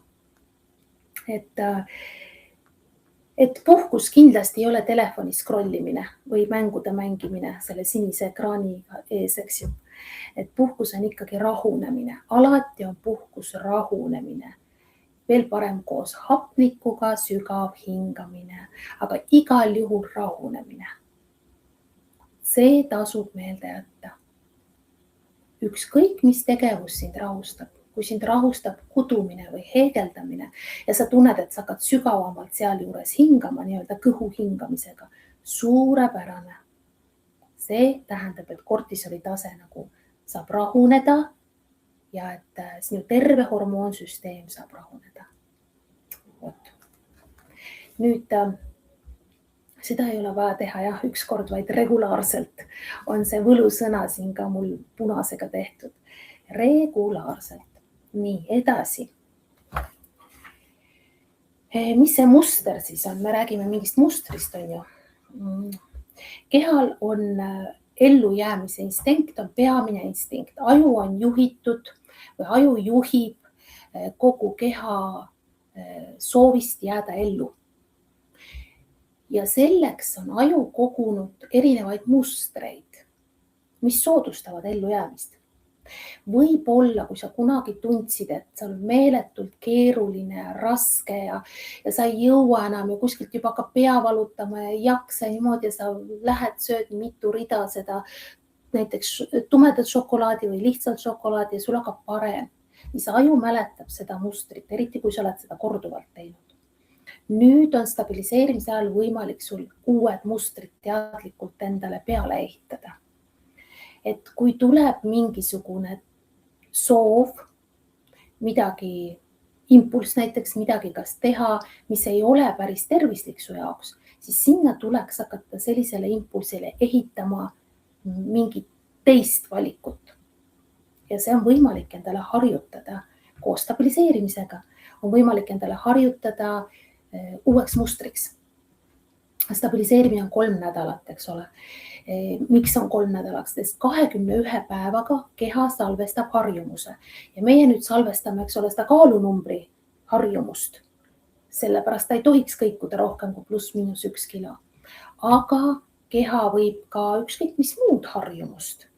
Et puhkus kindlasti ei ole telefoni scrollimine või mängude mängimine selle sinise ekraani ees, eks ju. Et puhkus on ikkagi rahunemine. Alati on puhkus rahunemine. Veel parem koos hapnikuga, sügav hingamine, aga igal juhul rahunemine. See tasub meelde jätta. Ükskõik, mis tegevus sind rahustab. Kui sind rahustab kudumine või heegeldamine ja sa tunned, et sa hakkad sügavamalt seal juures hingama, nii-öelda kõhu hingamisega, suurepärane. See tähendab, et kortisoli tase nagu saab rahuneda ja et sinu terve hormoonsüsteem saab rahuneda. Nüüd seda ei ole vaja teha jah, ükskord, vaid regulaarselt on see võlusõna siin ka mul punasega tehtud. Regulaarselt. Nii, edasi. Mis see muster siis on? Me räägime mingist mustrist, on ju. Kehal on ellujäämise instinkt, on peamine instinkt. Aju on juhitud või aju juhib kogu keha soovist jääda ellu. Ja selleks on aju kogunud erinevaid mustreid, mis soodustavad ellujäämist. Võib-olla, kui sa kunagi tundsid, et see on meeletult keeruline ja raske ja sa ei jõua enam ja kuskilt juba hakkab pea valutama ja ei jaksa niimoodi ja sa lähed, sööd mitu rida seda näiteks tumedat šokolaadi või lihtsalt šokolaadi ja sul hakkab parem, siis aju mäletab seda mustrit, eriti kui sa oled seda korduvalt teinud. Nüüd on stabiliseerimise ajal võimalik sul uued mustrid teadlikult endale peale ehitada. Et kui tuleb mingisugune soov, midagi, impulss näiteks midagi kas teha, mis ei ole päris tervislik su jaoks, siis sinna tuleks hakata sellisele impulsile ehitama mingit teist valikut. Ja see on võimalik endale harjutada koos stabiliseerimisega, on võimalik endale harjutada uueks mustriks. Stabiliseerimine on 3 nädalat, eks ole. Miks on 3 nädalaks? Sest 21 päevaga keha salvestab harjumuse ja meie nüüd salvestame, eks ole, seda kaalunumbri harjumust. Sellepärast ta ei tohiks kõikuda rohkem kui +-1 kilo. Aga keha võib ka ükskõik mis muud harjumust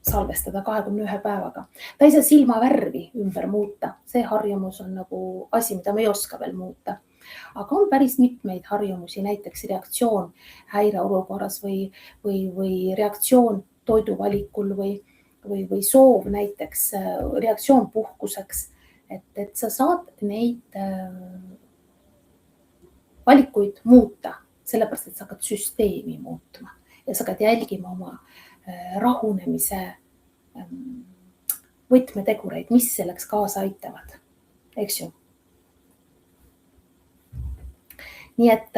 salvestada 21 päevaga. Ta ei saa silmavärvi ümber muuta. See harjumus on nagu asi, mida me ei oska veel muuta. Aga on päris mitmeid harjumusi, näiteks reaktsioon häireolukorras või reaktsioon toiduvalikul või soov näiteks reaktsioon puhkuseks. Et sa saad neid valikuid muuta, sellepärast, et sa hakkad süsteemi muutma ja sa hakkad jälgima oma rahunemise võtmetegureid, mis selleks kaasa aitavad, eks ju. Nii et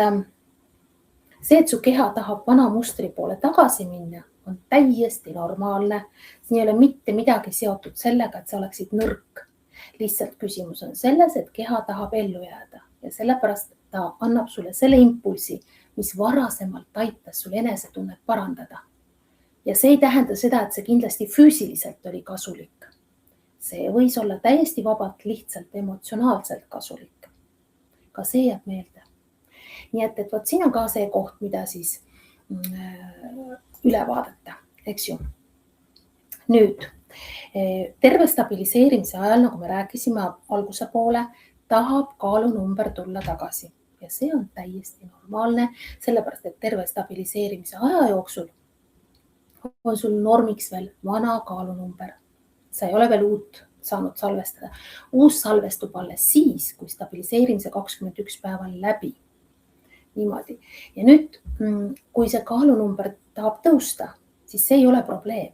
see, et su keha tahab vana mustri poole tagasi minna, on täiesti normaalne. Siin ei ole mitte midagi seotud sellega, et sa oleksid nõrk. Lihtsalt küsimus on selles, et keha tahab ellu jääda ja sellepärast ta annab sulle selle impulsi, mis varasemalt aitas sul enesetunnet parandada. Ja see ei tähenda seda, et see kindlasti füüsiliselt oli kasulik. See võis olla täiesti vabalt, lihtsalt emotsionaalselt kasulik. Ka see jääb meelde. Nii et võt siin on ka see koht, mida siis üle vaadata, eks ju. Nüüd, terve stabiliseerimise ajal, nagu me rääkisime alguse poole, tahab kaalunumber tulla tagasi ja see on täiesti normaalne, sellepärast et terve stabiliseerimise aja jooksul on sul normiks veel vana kaalunumber. Sa ei ole veel uut saanud salvestada. Uus salvestub alles siis, kui stabiliseerimise 21 päeva on läbi. Niimoodi. Ja nüüd, kui see kaalunumber tahab tõusta, siis see ei ole probleem.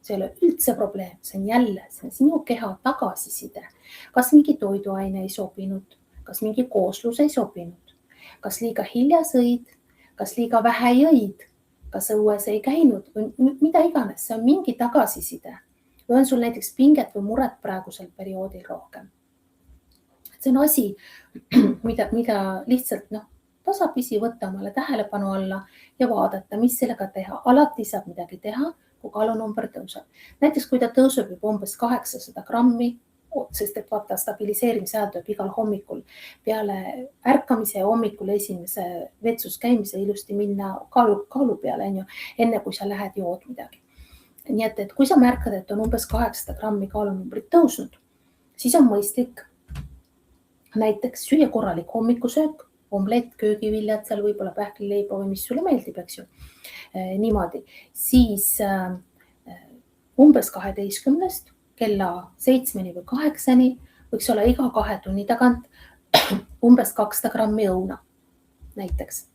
See ei ole üldse probleem, see on jälle sinu keha tagasiside. Kas mingi toiduaine ei sobinud, kas mingi kooslus ei sobinud, kas liiga hilja sõid, kas liiga vähe jõid, kas õues ei käinud või mida iganes, see on mingi tagasiside. Või on sul näiteks pinget või muret praegusel perioodil rohkem. See on asi, mida lihtsalt tasapisi võtta omale tähelepanu alla ja vaadata, mis sellega teha. Alati saab midagi teha, kui kaalunumber tõuseb. Näiteks kui ta tõuseb juba umbes 800 grammi, sest et vaata stabiliseerimise ajal tuleb igal hommikul peale ärkamise ja hommikul esimese vetsus käimise ilusti minna kaalu peale, enne kui sa lähed jood midagi. Nii et kui sa märkad, et on umbes 800 grammi kaalunumbrit tõusnud, siis on mõistlik näiteks süüa korralik hommikusöök, omlett, köögiviljad, seal võib-olla pähklileiba või mis sulle meeldib, eks ju. Niimoodi. Siis umbes 12 kella 7 või 8 võiks olla iga 2 tunni tagant umbes 200 grammi õuna näiteks.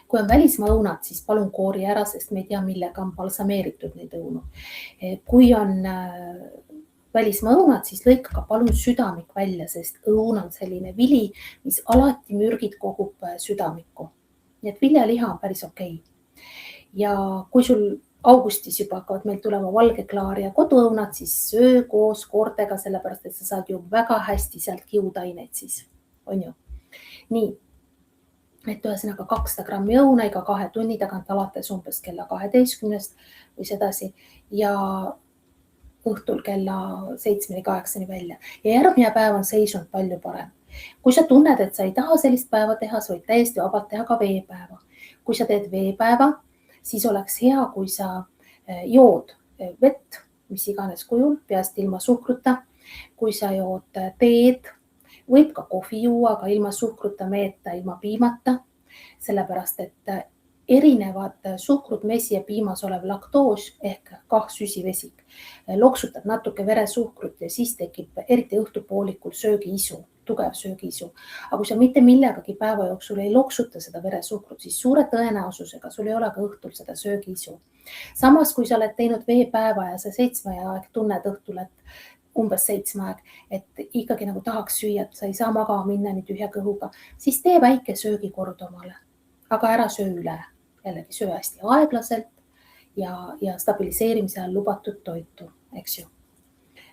Kui on välismaa õunad, siis palun koori ära, sest me ei tea, millega on balsameeritud neid õunu. Kui on välismaa õunad, siis lõika palun südamik välja, sest õun on selline vili, mis alati mürgid kogub südamikku. Nii et viljaliha on päris okei. Ja kui sul augustis juba hakkavad meil tulema valgeklaar ja koduõunad, siis söö koos koortega, sellepärast et sa saad ju väga hästi sealt kiudaineid siis, on ju. Nii, et ühesõnaga 200 grammi õuna iga 2 tunni tagant alates umbes kella 12 või sedasi ja õhtul kella 7-8 välja. Ja järgmine päev on seisund palju parem. Kui sa tunned, et sa ei taha sellist päeva teha, sa võid täiesti vabalt teha ka veepäeva. Kui sa teed veepäeva, siis oleks hea, kui sa jood vett, mis iganes kujul, peast ilma suhkruta. Kui sa jood teed, võib ka kohvi juua, aga ilma suhkruta, meeta, ilma piimata, sellepärast et erinevad suhkrud, mesi ja piimas olev laktoos ehk kahsüsivesik loksutab natuke veresuhkrut ja siis tekib eriti õhtupoolikul söögiisu, tugev söögiisu. Aga kui sa mitte millegagi päeva jooksul ei loksuta seda veresuhkrut, siis suure tõenäosusega sul ei ole ka õhtul seda söögiisu. Samas, kui sa oled teinud veepäeva ja sa 7 aeg tunned õhtul, et umbes 7 aeg, et ikkagi nagu tahaks süüa, et sa ei saa magama minna nii tühja kõhuga, siis tee väike söögikord omale, aga ära söö üle. Jällegi söö hästi aeglaselt ja stabiliseerimise ajal lubatud toitu, eks ju.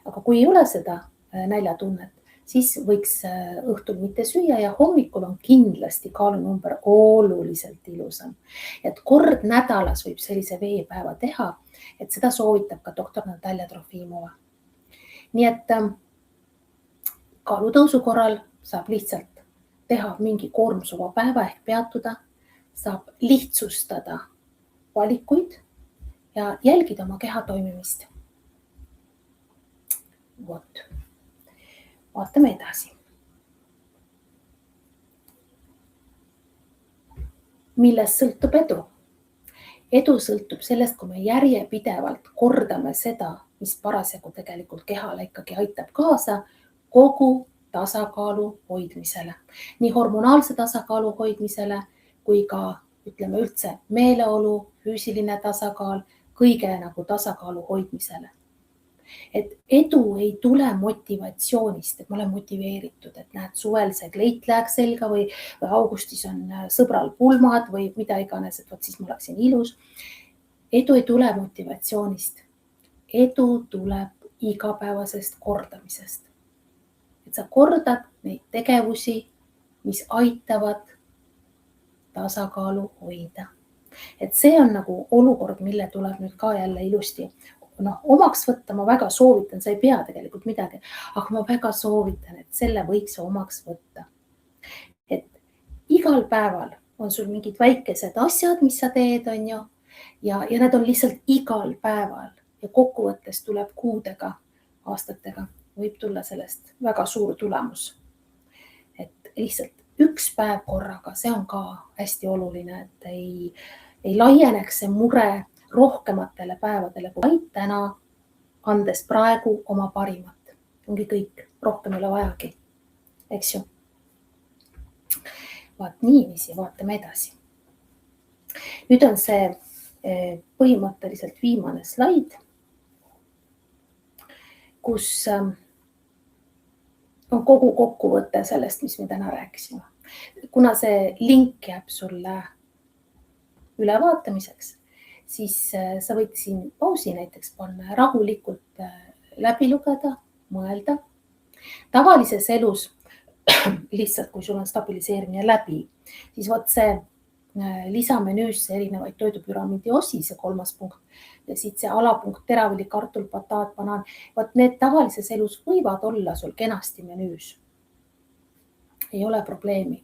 Aga kui ei ole seda näljatunnet, siis võiks õhtul mitte süüa ja hommikul on kindlasti kaalunumber oluliselt ilusam. Et kord nädalas võib sellise veepäeva teha, et seda soovitab ka doktor Natalja Trofimova. Nii et kaalutõusu korral saab lihtsalt teha mingi koormusova päeva ehk peatuda, saab lihtsustada valikuid ja jälgida oma keha toimimist. Vot. Vaatame edasi. Millest sõltub edu? Edu sõltub sellest, kui me järjepidevalt kordame seda, mis parasjagu tegelikult kehale ikkagi aitab kaasa kogu tasakaalu hoidmisele. Nii hormonaalse tasakaalu hoidmisele kui ka ütleme üldse meeleolu, füüsiline tasakaal, kõige nagu tasakaalu hoidmisele. Et edu ei tule motivatsioonist, et ma olen motiveeritud, et näed, suvel see kleit läheks selga või augustis on sõbral pulmad või mida iganes, et siis ma oleksin ilus. Edu ei tule motivatsioonist. Edu tuleb igapäevasest kordamisest. Et sa kordad neid tegevusi, mis aitavad tasakaalu hoida. Et see on nagu olukord, mille tuleb nüüd ka jälle ilusti omaks võtta, ma väga soovitan, sa ei pea tegelikult midagi, aga ma väga soovitan, et selle võiks omaks võtta. Et igal päeval on sul mingid väikesed asjad, mis sa teed, on ju, ja need on lihtsalt igal päeval ja kokkuvõttes tuleb kuudega, aastatega, võib tulla sellest väga suur tulemus. Et lihtsalt üks päev korraga, see on ka hästi oluline, et ei laieneks see mure rohkematele päevadele, kui vaid täna, andes praegu oma parimat. Ongi kõik, rohkem ei ole vajagi, eks ju. Vaat niiviisi, vaatame edasi. Nüüd on see põhimõtteliselt viimane slaid, kus on kogu kokkuvõte sellest, mis me täna rääkisime. Kuna see link jääb sulle ülevaatamiseks, siis sa võid siin pausi näiteks panna ja rahulikult läbi lugeda, mõelda. Tavalises elus lihtsalt, kui sul on stabiliseerimine läbi, siis vaat see lisamenüüsse erinevaid toidupüramiidi osi, see 3. punkt ja siit see alapunkt teravili, kartul, bataat, banaan. Vaat need tavalises elus võivad olla sul kenasti menüüs. Ei ole probleemi.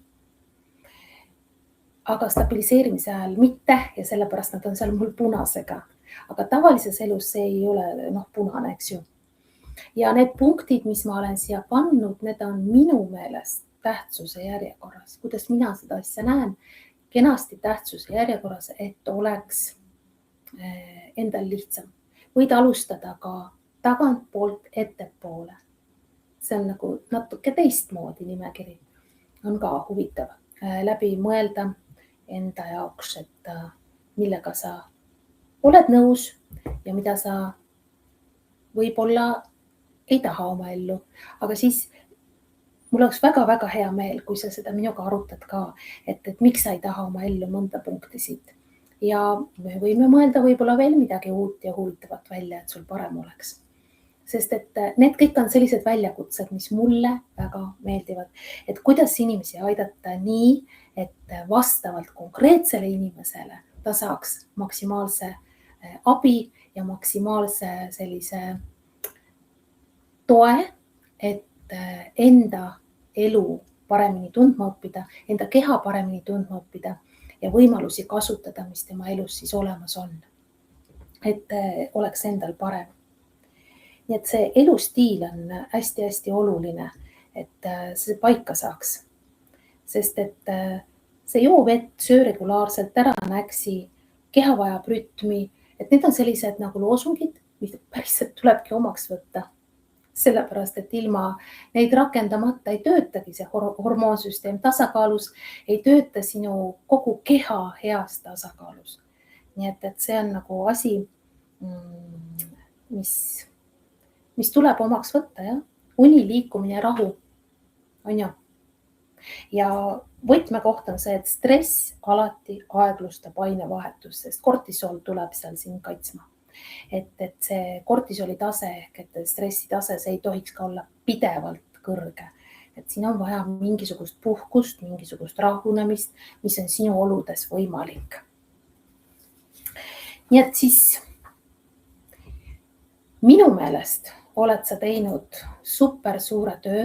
Aga stabiliseerimise ajal mitte ja sellepärast nad on seal mul punasega. Aga tavalises elus see ei ole punane, eks ju. Ja need punktid, mis ma olen siia pannud, need on minu meelest tähtsuse järjekorras. Kuidas mina seda asja näen? Kenasti tähtsuse järjekorras, et oleks endal lihtsam. Võid alustada ka tagantpoolt ettepoole. See on nagu natuke teistmoodi nimekiri. On ka huvitav läbi mõelda enda jaoks, et millega sa oled nõus ja mida sa võib-olla ei taha oma ellu. Aga siis mul oleks väga-väga hea meel, kui sa seda minuga arutad ka, et miks sa ei taha oma ellu mõnda punkti siit. Ja me võime mõelda võib-olla veel midagi uut ja huvitavat välja, et sul parem oleks. Sest et need kõik on sellised väljakutsed, mis mulle väga meeldivad. Et kuidas inimesi aidata nii, et vastavalt konkreetsele inimesele ta saaks maksimaalse abi ja maksimaalse sellise toe, et enda elu paremini tundma õppida, enda keha paremini tundma õppida ja võimalusi kasutada, mis tema elus siis olemas on. Et oleks endal parem. Nii et see elustiil on hästi-hästi oluline, et see paika saaks. Sest et see joo vett, söö regulaarselt, ära näksi, keha vajab rütmi, et need on sellised nagu loosungid, mis päriselt tulebki omaks võtta. Sellepärast, et ilma neid rakendamata ei töötagi see hormoonsüsteem tasakaalus, ei tööta sinu kogu keha heas tasakaalus. Nii et see on nagu asi, mis tuleb omaks võtta, ja? Uni, liikumine, rahu, on ju. Ja võtmekoht on see, et stress alati aeglustab ainevahetust, sest kortisool tuleb seal siin kaitsma. Et see kortisoli tase ehk et stressi tase, see ei tohiks ka olla pidevalt kõrge. Et siin on vaja mingisugust puhkust, mingisugust rahunemist, mis on sinu oludes võimalik. Nii et siis minu meelest oled sa teinud super suure töö,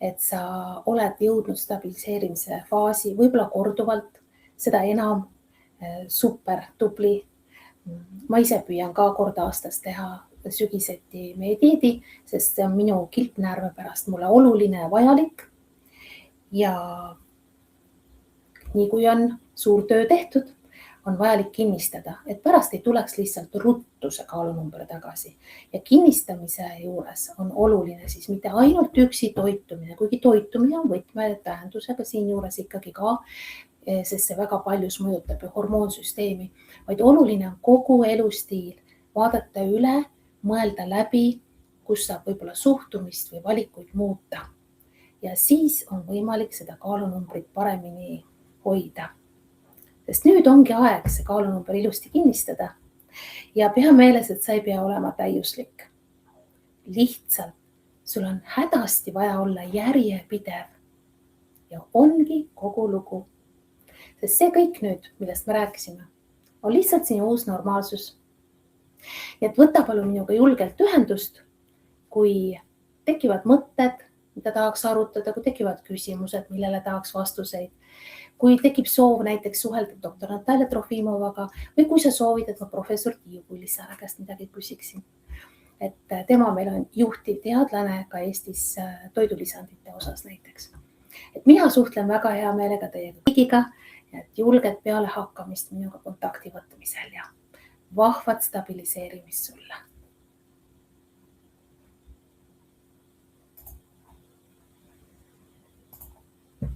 et sa oled jõudnud stabiliseerimise faasi, võib-olla korduvalt, seda enam super tubli. Ma ise püüan ka kord aastas teha sügiseti meie dieedi, sest see on minu kilpnäärme pärast mulle oluline ja vajalik. Ja nii kui on suur töö tehtud, on vajalik kinnistada, et pärast ei tuleks lihtsalt ruttu see kaalunumber tagasi. Ja kinnistamise juures on oluline siis mitte ainult üksi toitumine, kuigi toitumine on võtmetähendusega siin juures ikkagi ka, sest see väga paljus mõjutab hormoonsüsteemi, vaid oluline on kogu elustiil vaadata üle, mõelda läbi, kus saab võib-olla suhtumist või valikuid muuta. Ja siis on võimalik seda kaalunumbrit paremini hoida. Sest nüüd ongi aeg see kaalunumber ilusti kinnistada ja pea meeles, et sa ei pea olema täiuslik. Lihtsalt sul on hädasti vaja olla järjepidev ja ongi kogu lugu. Sest see kõik nüüd, millest me rääkisime, on lihtsalt sinu uus normaalsus. Ja et võta palun minuga julgelt ühendust, kui tekivad mõtted, mida tahaks arutada, kui tekivad küsimused, millele tahaks vastuseid. Kui tekib soov näiteks suhelda doktor Natalja Trofimovaga või kui sa soovid, et ma professor Tiiu Pullissaare käest midagi küsiksin. Et tema meil on juhtiv teadlane ka Eestis toidulisandite osas näiteks. Et mina suhtlen väga hea meelega teiega kõigiga ja et julged peale hakkamist minuga kontakti võtmisel ja vahvat stabiliseerimist sulle.